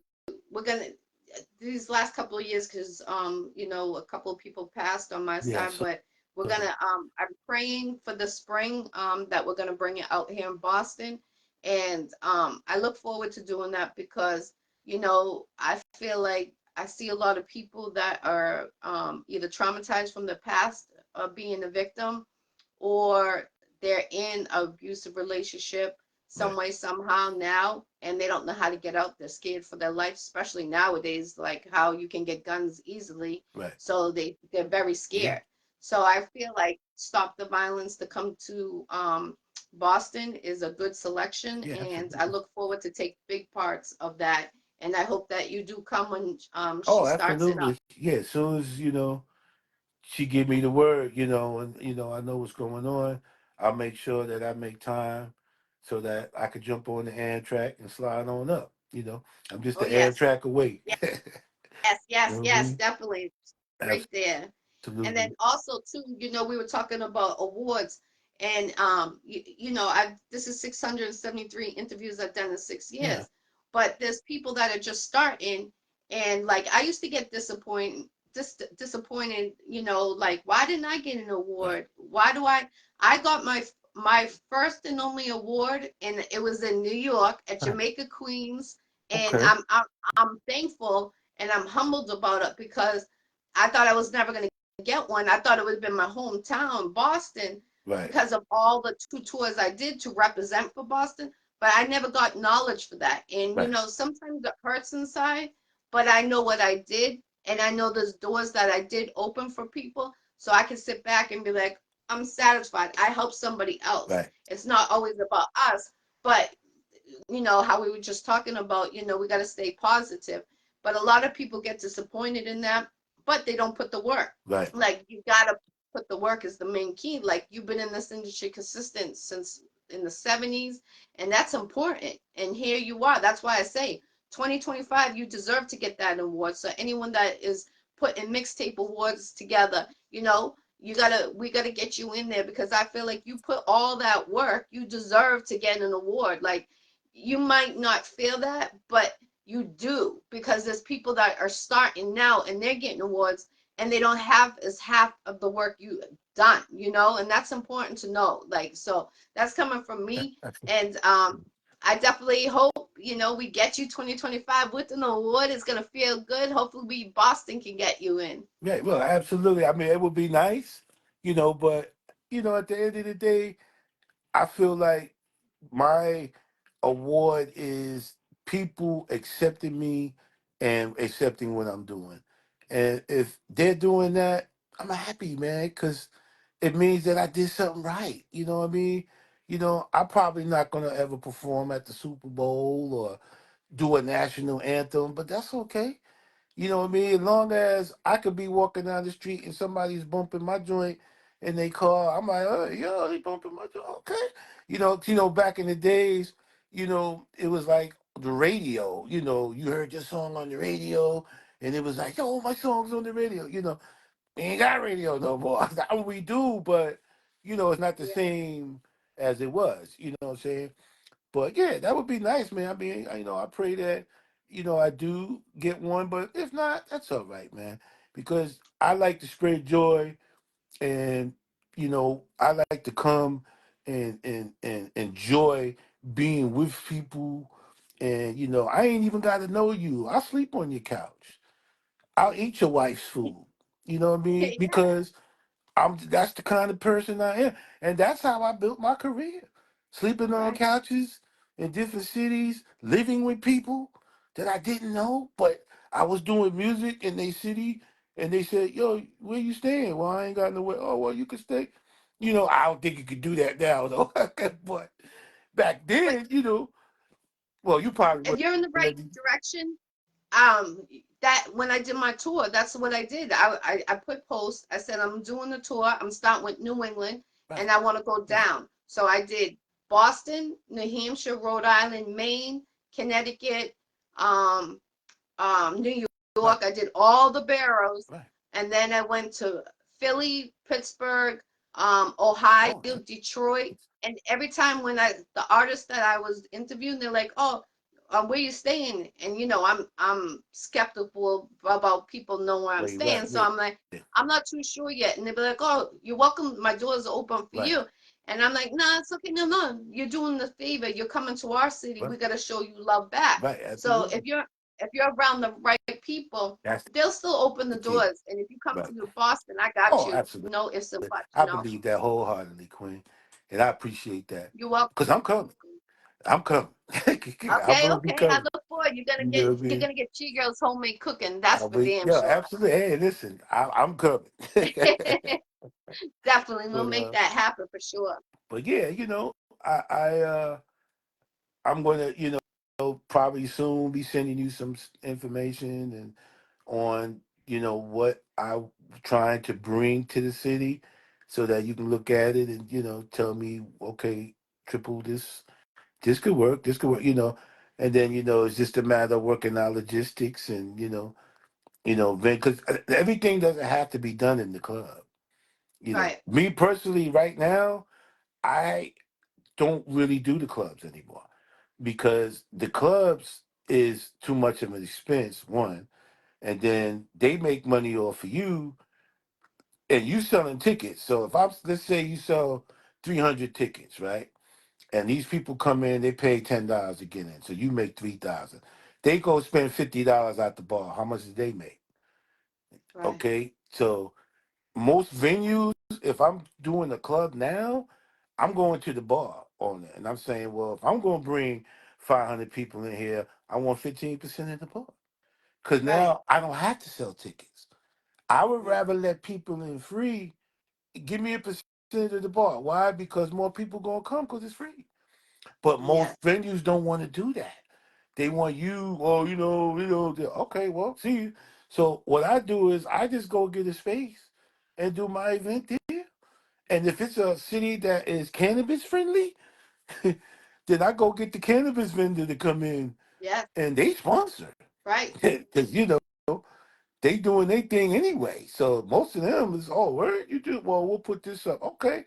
these last couple of years, because a couple of people passed on my Yeah. side, but we're gonna I'm praying for the spring that we're gonna bring it out here in Boston. And I look forward to doing that because I feel like I see a lot of people that are either traumatized from the past of being a victim, or they're in an abusive relationship some Right. way somehow now, and they don't know how to get out. They're scared for their life, especially nowadays, like how you can get guns easily. Right. So they're very Yeah. scared. So I feel like Stop the Violence to come to Boston is a good selection, Yeah. and I Absolutely. look forward to take big parts of that. And I hope that you do come when she Oh, starts it up. absolutely. Yeah. As soon as she give me the word, and I know what's going on. I'll make sure that I make time so that I could jump on the Amtrak and slide on up. I'm just Oh the yes. Amtrak away. Yes, You yes, know what I yes, mean? definitely. Right there. And then Absolutely. also too, we were talking about awards, and I this is 673 interviews I've done in six Yeah. years. But there's people that are just starting, and like I used to get disappointed, like why didn't I get an Right. award? Why do I got my first and only award, and it was in New York at Right. Jamaica Queens, and Okay. I'm thankful and I'm humbled about it because I thought I was never going to get one. I thought it would have been my hometown, Boston, Right. because of all the two tours I did to represent for Boston, but I never got knowledge for that. And, Right. sometimes it hurts inside, but I know what I did. And I know there's doors that I did open for people. So I can sit back and be like, I'm satisfied. I helped somebody else. Right. It's not always about us, but how we were just talking about, we got to stay positive. But a lot of people get disappointed in that, but they don't put the work. Right. Like you got to put the work is the main key. Like you've been in this industry consistent since in the 70s, and that's important. And here you are. That's why I say 2025, you deserve to get that award. So anyone that is putting mixtape awards together, we gotta get you in there because I feel like you put all that work, you deserve to get an award. Like you might not feel that, but you do because there's people that are starting now and they're getting awards and they don't have as half of the work you done, and that's important to know. Like, so that's coming from me. And I definitely hope, we get you 2025 with an award. It's gonna feel good. Hopefully Boston can get you in. Right. Well, absolutely. I mean, it would be nice, but at the end of the day, I feel like my award is people accepting me and accepting what I'm doing. And if they're doing that, I'm happy, man, because it means that I did something right. You know what I mean? I'm probably not going to ever perform at the Super Bowl or do a national anthem, but that's okay. You know what I mean? As long as I could be walking down the street and somebody's bumping my joint in their car, I'm like, oh, yo, they bumping my joint. Okay. Back in the days, it was like the radio, you heard your song on the radio and it was like, yo, my song's on the radio. We ain't got radio no more. I mean, we do, but, it's not the Yeah. same as it was. You know what I'm saying? But yeah, that would be nice, man. I mean, I pray that, I do get one, but if not, that's all right, man. Because I like to spread joy and, I like to come and enjoy being with people. And, I ain't even got to know you. I'll sleep on your couch. I'll eat your wife's food. You know what I mean? Yeah. Because that's the kind of person I am. And that's how I built my career. Sleeping on Right. couches in different cities, living with people that I didn't know, but I was doing music in their city, and they said, "Yo, where you staying?" Well, I ain't got nowhere. Oh, well, you can stay. I don't think you could do that now, though. But back But then, well, you probably if would you're in the let right me. direction, um, that when I did my tour, that's what I did. I put posts. I said I'm doing the tour. I'm starting with New England, and Right, I want to go right. down. So I did Boston, New Hampshire, Rhode Island, Maine, Connecticut, um, New Right, York. I did all the boroughs, right. and then I went to Philly, Pittsburgh, Ohio, Oh, that's Detroit. And every time when the artists that I was interviewing, they're like, "Oh, where you staying?" And I'm skeptical about people know where I'm way right. staying, so Yeah, I'm like, I'm not too sure yet. And they'll be like, "Oh, you're welcome. My doors are open for right, you." And I'm like, "No, it's okay. No, no, you're doing the favor. You're coming to our city. right, We got to show you love back." right. So Absolutely. if you're around the right people, That's they'll still open the the key. doors. And if you come Right. to Boston, I got Oh, you. absolutely. No ifs and buts, I believe that wholeheartedly, Queen, and I appreciate that You're because welcome. I'm coming. I'm coming. I'm Okay, gonna be okay. I coming. look forward. You know what I You're mean? gonna get G-Girl's homemade cooking. That's I'll for be, damn yeah, sure. absolutely. Hey, listen, I'm coming. Definitely, we'll but make that happen for sure. but yeah, I'm gonna probably soon be sending you some information and on what I'm trying to bring to the city, so that you can look at it and tell me, okay, triple this could work, this could work, and then it's just a matter of working out logistics and because everything doesn't have to be done in the club. Right, Me personally, right now, I don't really do the clubs anymore because the clubs is too much of an expense, one, and then they make money off of you and you selling tickets. So if let's say you sell 300 tickets, right? And these people come in, they pay $10 to get in, so you make 3,000. They go spend $50 at the bar. How much did they make? right, Okay, so most venues, if I'm doing a club now, I'm going to the bar on it, and I'm saying, well, if I'm going to bring 500 people in here, I want 15% of the bar, because right. now I don't have to sell tickets. I would Yeah, rather let people in free. Give me a percentage of the bar. Why? Because more people gonna come because it's free. But yeah, most venues don't want to do that. They want you, oh, okay, well, see you. So what I do is I just go get a space and do my event there. And if it's a city that is cannabis friendly, then I go get the cannabis vendor to come in yeah. and they sponsor. Right. Because, they doing their thing anyway. So most of them is, oh, where you do? Well, we'll put this up. Okay,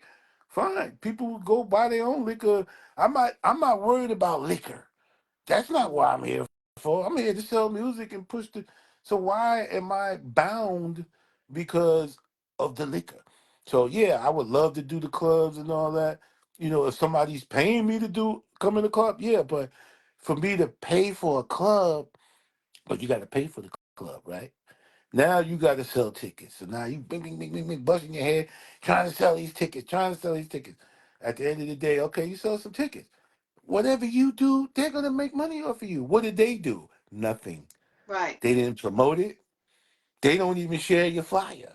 fine. People will go buy their own liquor. I'm not worried about liquor. That's not what I'm here for. I'm here to sell music and push the. So why am I bound because of the liquor? So yeah, I would love to do the clubs and all that. If somebody's paying me to come in the club, yeah. But for me to pay for a club, but you got to pay for the club, right? Now you got to sell tickets. So now you bing, bing, bing, bing, bing, busting your head, trying to sell these tickets, trying to sell these tickets. At the end of the day, okay, you sell some tickets. Whatever you do, they're gonna make money off of you. What did they do? Nothing. Right, They didn't promote it. They don't even share your flyer.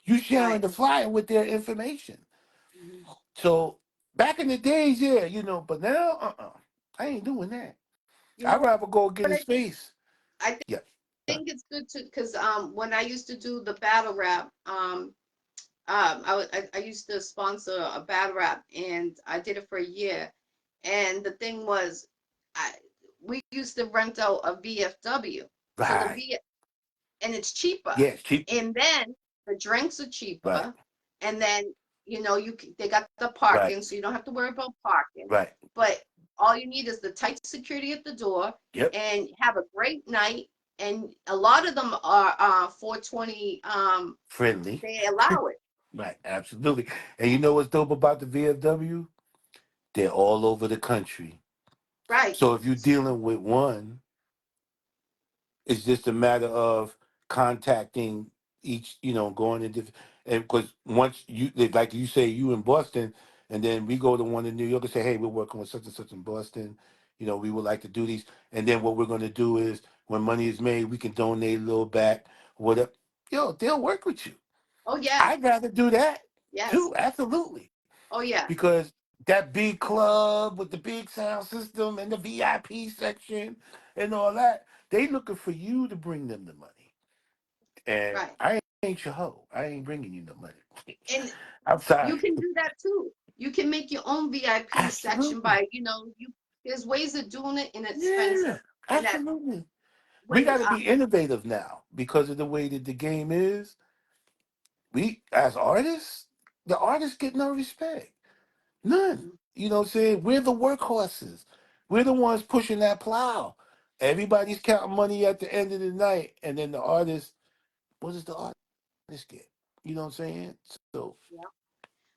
You sharing right. the flyer with their information. Mhm. So back in the days, yeah, but now, I ain't doing that. You I'd know rather go get what a space. I Yeah, think it's good to because when I used to do the battle rap, I used to sponsor a battle rap and I did it for a year. And the thing was, I we used to rent out a VFW. So the right. V and it's cheaper. Yeah, it's cheap. And then the drinks are Right, cheaper. And then they got the right, parking, so you don't have to worry about parking. right. But all you need is the tight security at the door Yep. and have a great night. And a lot of them are 420. Friendly. They allow it. Right, absolutely. And you know what's dope about the VFW? They're all over the country. Right, So if you're dealing with one, it's just a matter of contacting each, going to different, and because once like you say, you in Boston, and then we go to one in New York and say, hey, we're working with such and such in Boston. We would like to do these. And then what we're going to do is when money is made, we can donate a little back. Whatever, yo, they'll work with you. Oh yeah. I'd rather do that Yes. too, absolutely, Oh yeah. because that big club with the big sound system and the VIP section and all that, they looking for you to bring them the money. And Right. I ain't your hoe. I ain't bringing you no money. And I'm you sorry. can do that too. You can make your own VIP section Absolutely. by, there's ways of doing it inexpensive. Yeah, And that absolutely. We way, got to be innovative now because of the way that the game is. We, as artists, the artists get no respect. None. mhm, You know what I'm saying? We're the workhorses. We're the ones pushing that plow. Everybody's counting money at the end of the night, and then the artist, what does the artist get? You know what I'm saying? So, yeah.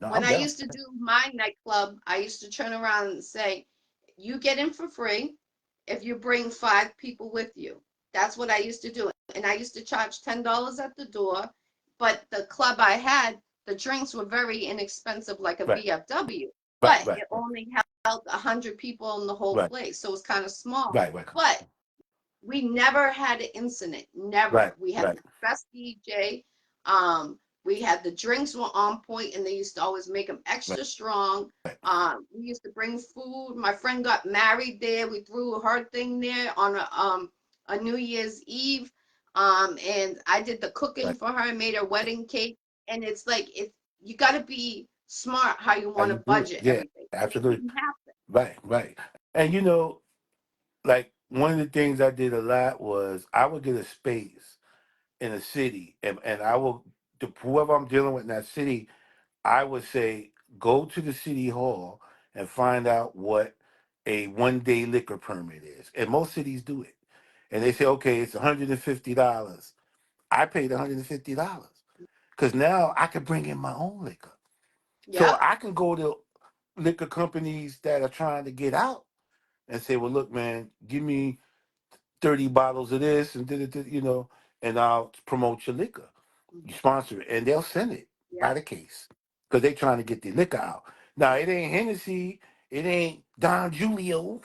no, I'm When I down. used to do my nightclub, I used to turn around and say, you get in for free if you bring 5 people with you. That's what I used to do. And I used to charge $10 at the door. But the club I had, the drinks were very inexpensive, like a Right, VFW. right, But right, it only held 100 people in the whole right, place. So it was kind of small. right, right, But we never had an incident. Never. right, We had right, the best DJ. We had the drinks were on point, and they used to always make them right, extra strong. right, We used to bring food. My friend got married there. We threw her thing there on a New Year's Eve. And I did the cooking right. for her. I made her wedding cake. And it's like you got to be smart how you How want you to do it? budget Yeah, everything. And it absolutely. didn't happen. Right, right. And like one of the things I did a lot was I would get a space in a city, and I will, whoever I'm dealing with in that city, I would say go to the city hall and find out what a 1 day liquor permit is. And most cities do it. And they say, okay, it's $150. I paid $150 because now I can bring in my own liquor. So Yep. I can go to liquor companies that are trying to get out and say, well, look, man, give me 30 bottles of this and and I'll promote your liquor. You Mhm. sponsor it, and they'll send it by Yep. the case because they're trying to get the liquor out. Now, it ain't Hennessy, it ain't Don Julio,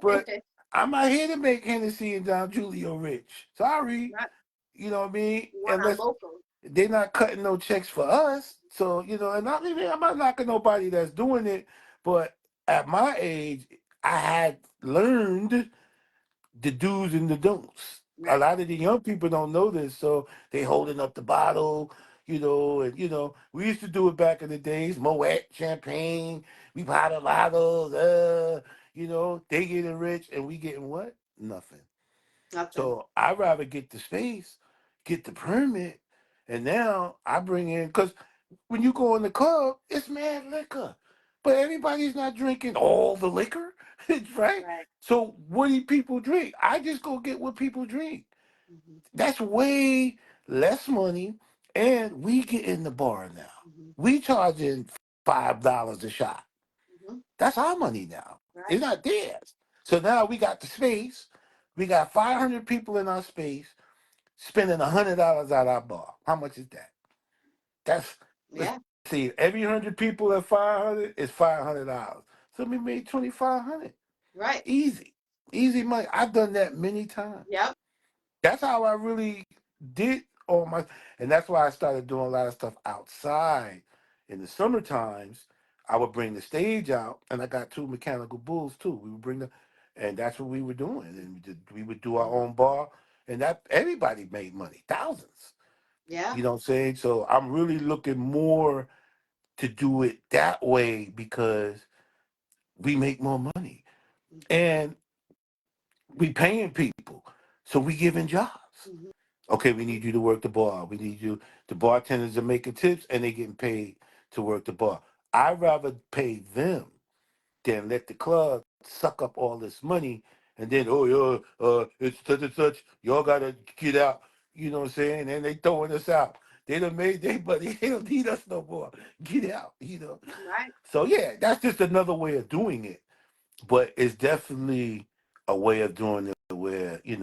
but I'm not here to make Hennessy and Don Julio rich. Sorry, Right. you know what I mean? You want our Unless local. they're not cutting no checks for us. So, and I'm not knocking nobody that's doing it, but at my age, I had learned the do's and the don'ts. A Right. lot of the young people don't know this, so they holding up the bottle, and we used to do it back in the days, Moet, champagne, we bottle bottles, they getting rich and we getting what? Nothing. Nothing. So I'd rather get the space, get the permit, and now I bring in because when you go in the club, it's mad liquor. But everybody's not drinking all the liquor, right? Right. So what do people drink? I just go get what people drink. Mhm. That's way less money, and we get in the bar now. Mhm. We charging $5 a shot. Mhm. That's our money now. Right. It's not theirs. So now we got the space. We got 500 people in our space spending $100 at our bar. How much is that? That's let's Yeah. see. Every 100 people at 500 is $500. So we made 2,500. Right. Easy, easy money. I've done that many times. Yep. That's how I really did all my, and that's why I started doing a lot of stuff outside. In the summer times, I would bring the stage out, and I got two mechanical bulls too. We would bring them, and that's what we were doing. And we would do our Mhm. own bar, and that everybody made money, thousands. Yeah. You know what I'm saying? So I'm really looking more to do it that way because we make more money Mhm. and we paying people, so we giving jobs. Mhm. Okay, we need you to work the bar. We need you. The bartenders are making tips and they getting paid to work the bar. I'd rather pay them than let the club suck up all this money and then it's such and such. Y'all gotta get out. You know what I'm saying? And they throwing us out. They done made their money. They don't need us no more. Get out. Right. So yeah, that's just another way of doing it. But it's definitely a way of doing it where you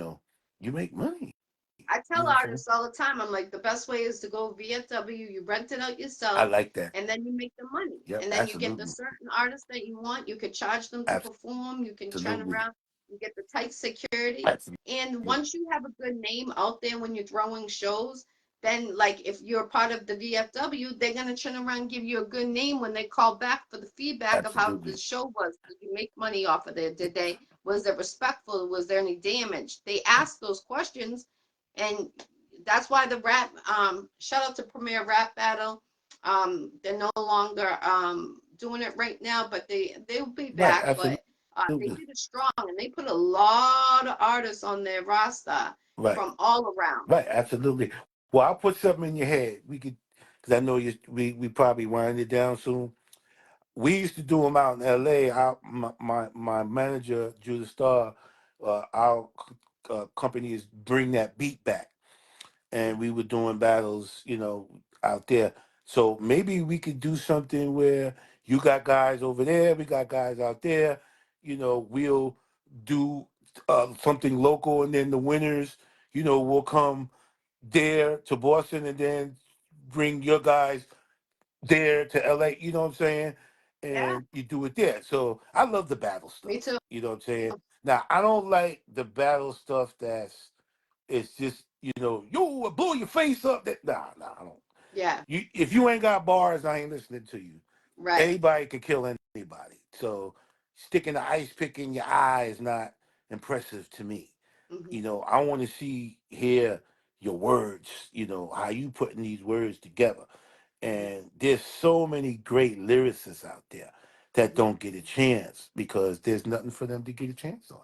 make money. You know I what I'm saying? tell artists all the time, I'm like, the best way is to go VFW, you rent it out I yourself, like that. and then you make the money. Yep, And then you get the absolutely. certain artists that you want. You could charge them to perform. You can turn Absolutely. around. You get the tight security. Absolutely. And once you have a good name out there when you're throwing shows, then like if you're part of the VFW, they're gonna turn around and give you a good name when they call back for the feedback of how the Absolutely. show was. Did you make money off of it? Did they was it respectful? Was there any damage? They ask those questions, and that's why the rap shout out to Premier Rap Battle. They're no longer doing it right now, but they'll be Right. back. But Absolutely. they did it strong, and they put a lot of artists on their roster Right. from all around. Right. Absolutely. Well, I'll put something in your head. We could, because I know we probably wind it down soon. We used to do them out in L.A. My manager, Judah Starr, our company is Bring That Beat Back, and we were doing battles, out there. So maybe we could do something where you got guys over there, we got guys out there. We'll do something local, and then the winners, will come there to Boston, and then bring your guys there to LA, you know what I'm saying? Yeah, And you do it there. So I love the battle me stuff. too. You know what I'm saying? Now I don't like the battle stuff that's it's just, yo, I blow your face up. That nah, I don't. Yeah, If you ain't got bars, I ain't listening to you. right. Anybody can kill anybody. So sticking the ice pick in your eye is not impressive to me. Hmm. I want to hear your words, how you putting these words together. Hmm. And there's so many great lyricists out there that Yeah, don't get a chance because there's nothing for them to get a chance on.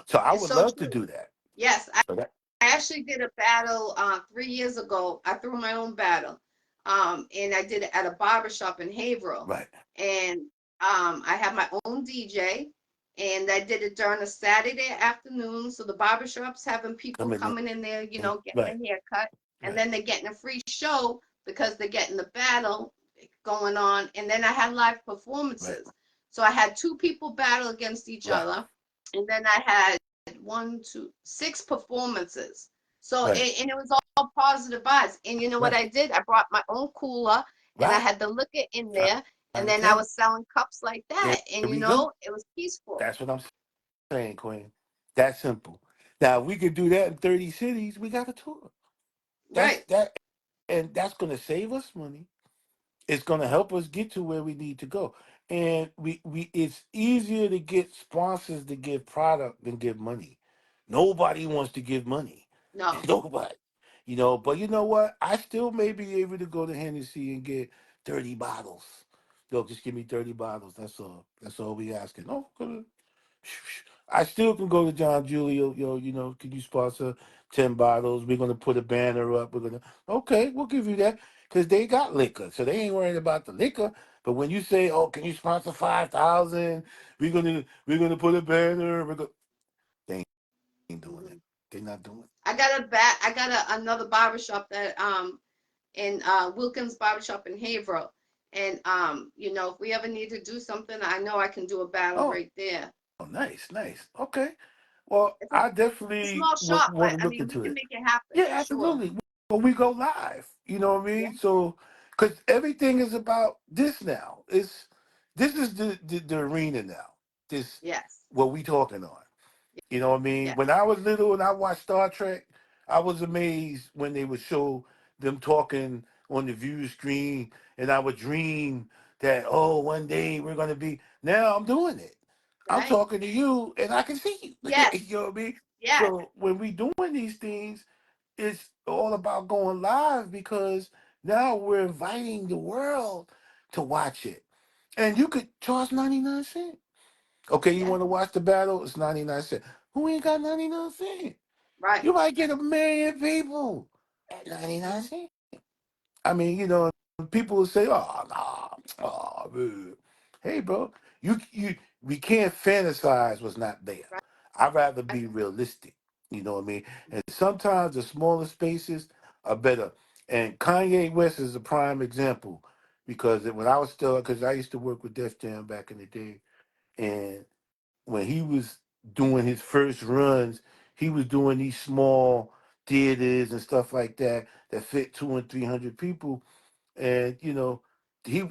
So I it's would so love to true. do that. Yes, So that I actually did a battle 3 years ago. I threw my own battle, and I did it at a barbershop in Haverhill. right. And I had my own DJ, and I did it during a Saturday afternoon. So the barbershop's having people Come in coming in there, there. getting Right. a haircut, and Right. then they're getting a free show because they're getting the battle going on. And then I had live Right. performances. So I had two people battle against each Right. other, and then I had one, two, six performances. So Right. and it was all positive vibes. And you know what Right. I did? I brought my own cooler and I Right. had the liquor in Trying there. And to then I tell you. was selling cups like There that. And we go. it was peaceful. That's what I'm saying, Queen. That simple. Now if we could do that in 30 cities. We got a tour. That's Right. that, and that's going to save us money. It's going to help us get to where we need to go. And we it's easier to get sponsors to give product than give money. Nobody wants to give money. No. Nobody. But you know what? I still may be able to go to Hennessy and get 30 bottles. They'll just give me 30 bottles. That's all. That's all we asking. Oh, good. I still can go to John Julio, can you sponsor 10 bottles? We're gonna put a banner up. Okay, we'll give you that. Because they got liquor. So they ain't worried about the liquor. But when you say, oh, can you sponsor 5,000? We're gonna put a banner. They ain't doing Hmm. it. They not doing it. I got another barbershop that in Wilkins Barbershop in Haverhill. And if we ever need to do something, I know I can do a battle Oh, right there. nice, nice. Okay. Well, It's I a definitely small would shop, want but to I look mean we into can it. make it happen Yeah, for sure. absolutely. When we go live, you know what I Yeah. mean? So, because everything is about this now. This is the arena now. This Yes. what we talking on. You know what I mean? Yes. When I was little and I watched Star Trek, I was amazed when they would show them talking on the view screen, and I would dream that one day we're gonna be. Now I'm doing it. I'm Right. talking to you, and I can see you. Yes. You know what I mean? Yes. So when we doing these things, it's all about going live because now we're inviting the world to watch it, and you could charge 99 cents. Okay, you Yeah. want to watch the battle? It's 99 cents. Who ain't got 99 cents? Right. You might get a million people at 99 Hmm. cents. I mean, people will say, "Oh, nah, oh, man." Hey, bro, we can't fantasize what's not there. Right. I'd rather be realistic. You know what I mean? And sometimes the smaller spaces are better. And Kanye West is a prime example because when I was still, because I used to work with Def Jam back in the day, and when he was doing his first runs, he was doing these small theaters and stuff like that fit 200 and 300 people, and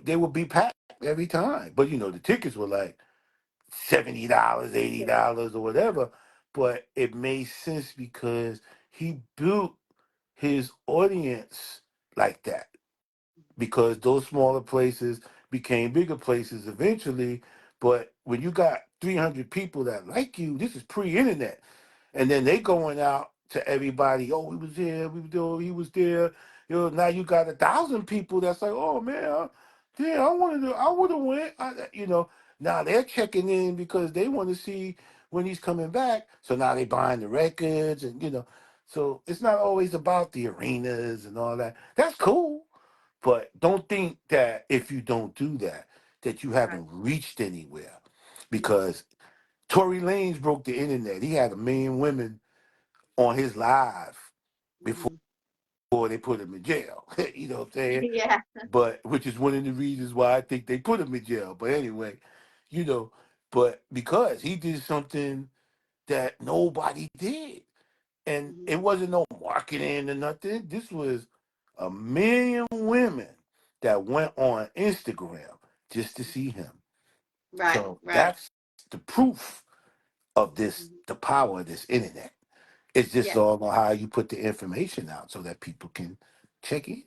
they would be packed every time. But the tickets were like $70, $80 or whatever. But it made sense because he built his audience like that, because those smaller places became bigger places eventually. But when you got 300 people that like you, this is pre-internet, and then they going out to everybody. Oh, he was there. We was there. He was there. Now you got 1,000 people that's like, oh man, yeah, I wanted to. I would have went. Now they're checking in because they want to see when he's coming back. So now they buying the records, and so it's not always about the arenas and all that. That's cool, but don't think that if you don't do that, that you Right. haven't reached anywhere, Mm-hmm. because Tory Lanez broke the internet. He had 1 million women on his live before Mm-hmm. they put him in jail. You know what I'm saying? Yeah. But which is one of the reasons why I think they put him in jail. But anyway, you know, but because he did something that nobody did. And Mm-hmm. it wasn't no marketing or nothing. This was 1 million women that went on Instagram just to see him. Right. So Right. that's the proof of this, Mm-hmm. the power of this internet. It's just Yes. all on how you put the information out so that people can check in.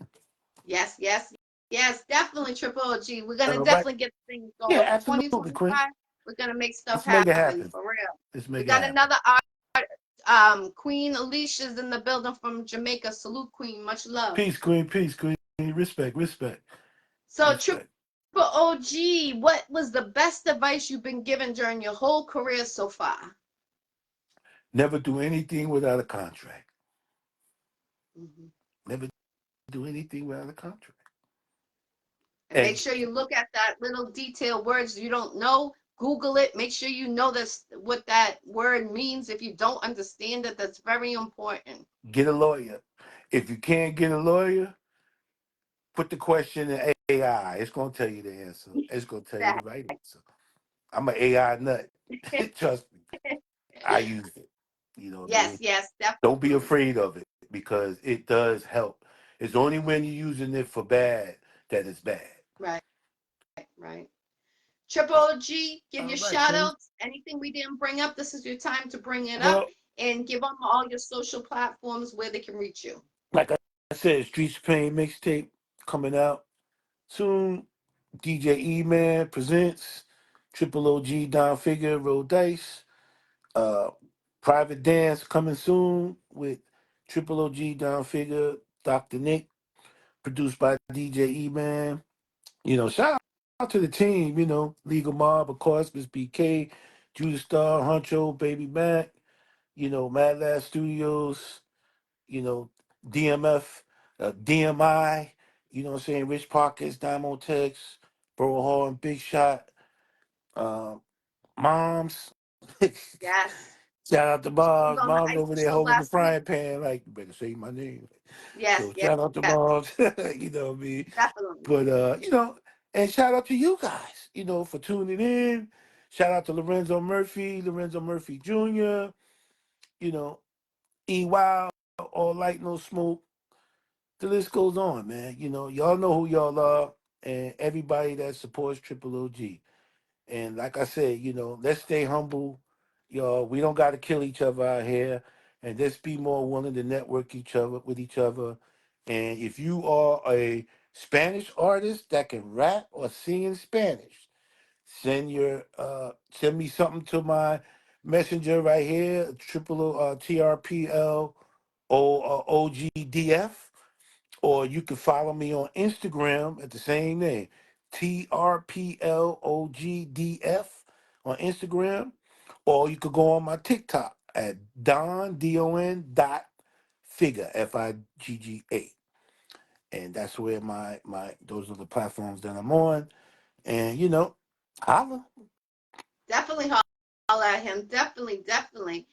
Yes. Yes. Yes. Definitely Triple OG. We're gonna All right. definitely get things Yeah, going for absolutely, Quinn. 2025. We're gonna make stuff Let's make it happen happen. for real. Let's We make it got happen. another Queen Alicia's in the building from Jamaica. Salute, Queen. Much love. Peace, Queen. Peace, Queen. Respect, respect, So, Triple respect. OG, what was the best advice you've been given during your whole career so far? Never do anything without a contract. Mm-hmm. Never do anything without a contract. And make And sure you look at that little detailed words you don't know. Google it. Make sure you know this what that word means. If you don't understand it, that's very important. get a lawyer. If you can't get a lawyer, put the question in AI. It's gonna tell you the answer. It's gonna tell you the That. right answer. I'm an AI nut. Trust me. I use it. You know what I Yes, mean? yes, Don't be definitely. afraid of it because it does help. It's only when you're using it for bad that it's bad. Right, right. Triple OG, give All your right, shout Queen. outs. Anything we didn't bring up, this is your time to bring it up Well, and give them all your social platforms where they can reach you. like I said, Streets of Pain mixtape coming out soon. DJ E-Man presents Triple OG Don Figga Roll Dice. Uh, Private Dance coming soon with Triple OG Don Figga, Dr. Nick, produced by DJ E-Man. Shout out to the team, Legal Mob, of course, Miss BK, Judah Star, Huncho, Baby Mac, Mad Lab Studios, you know, DMF, DMI, you know what I'm saying, Rich Pockets, Diamond Tex, Bro Hall and Big Shot, uh, Moms. Yes. Shout out to She's Moms. on the Moms over Icy there Show holding the last week. frying pan, like, you better say my name. Yes, So yes, shout out to Moms, you know what I mean? definitely. But, and shout out to you guys, for tuning in. Shout out to Lorenzo Murphy Jr., you know, E Wild, All Light, No Smoke. The list goes on, man. Y'all know who y'all are, and everybody that supports Triple OG. And like I said, let's stay humble, y'all. We don't got to kill each other out here, and let's be more willing to network each other with each other. And if you are a Spanish artist that can rap or sing in Spanish, send me something to my messenger right here, TRPL OGDF, or you can follow me on Instagram at the same name, TRPLOGDF on Instagram, or you could go on my TikTok at Don dot Figga Figga, and that's where my those are the platforms that I'm on, and holla. Definitely holler at him. Definitely, definitely.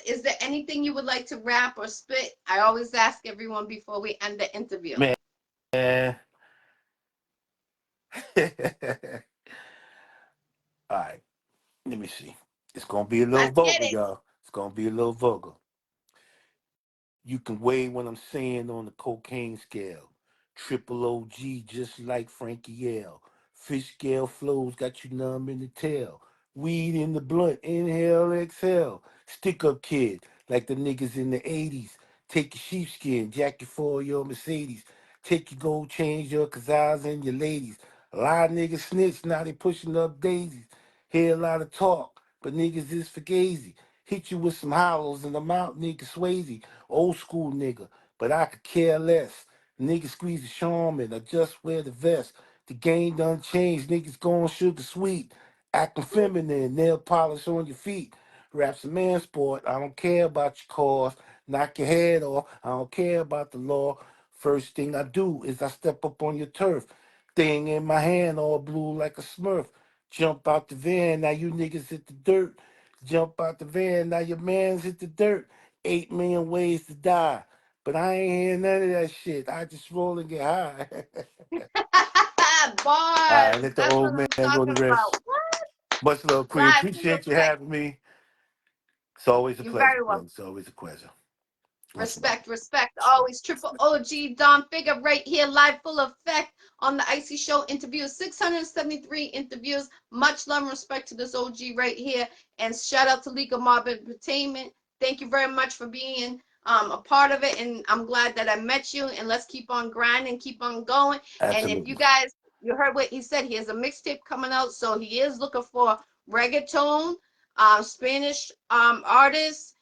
Is there anything you would like to rap or spit? I always ask everyone before we end the interview. Man. All right, let me see. It's gonna be a little Let's get vulgar, it. y'all. It's gonna be a little vulgar. You can weigh what I'm saying on the cocaine scale. Triple OG, just like Frankie L. Fish scale flows got you numb in the tail. Weed in the blunt, inhale, exhale. Stick up kid, like the niggas in the 80s. Take your sheepskin, jacket for your Mercedes. Take your gold chains, your kazals, and your ladies. A lot of niggas snitch, now they pushing up daisies. Hear a lot of talk, but niggas is fugazi. Hit you with some hollows in the mouth, nigga Swayze. Old school nigga, but I could care less. Niggas squeeze the Charmin, I just wear the vest. The game done changed, niggas going sugar sweet. Acting feminine, nail polish on your feet. Rap's a man sport, I don't care about your cause. Knock your head off, I don't care about the law. First thing I do is I step up on your turf. Thing in my hand, all blue like a smurf. Jump out the van, now you niggas hit the dirt. Jump out the van, now your mans hit the dirt. 8 million ways to die. But I ain't hearing none of that shit. I just roll and get high. All right, Bars. let the That's old what man I'm go to talking rest. about. What? Much love, Queen. Live full Appreciate you effect. having me. It's always a You're pleasure, very welcome. brother. It's always a pleasure. Much love. Respect, respect. Always triple OG Don Figga right here, live full effect on the Icy Show interviews. 673 interviews. Much love and respect to this OG right here. And shout out to Legal Mob Entertainment. Thank you very much for being a part of it. And I'm glad that I met you. And let's keep on grinding, keep on going. And if you Absolutely. guys, you heard what he said, he has a mixtape coming out. So he is looking for reggaeton, Spanish artists,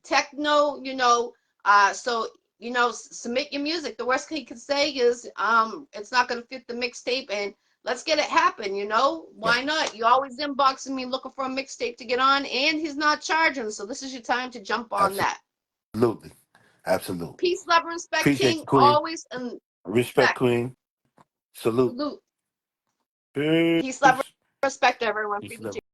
techno, so submit your music. The worst he could say is it's not going to fit the mixtape, and let's get it happen. Yeah, Why not? You always inboxing me looking for a mixtape to get on, and he's not charging, so this is your time to jump on that. absolutely. Absolutely. Peace, love, and respect, Appreciate King. you, Queen. Always in Respect, respect. Queen. Salute. Salute. Peace, love, and Peace. respect, everyone. Peace, Figga love.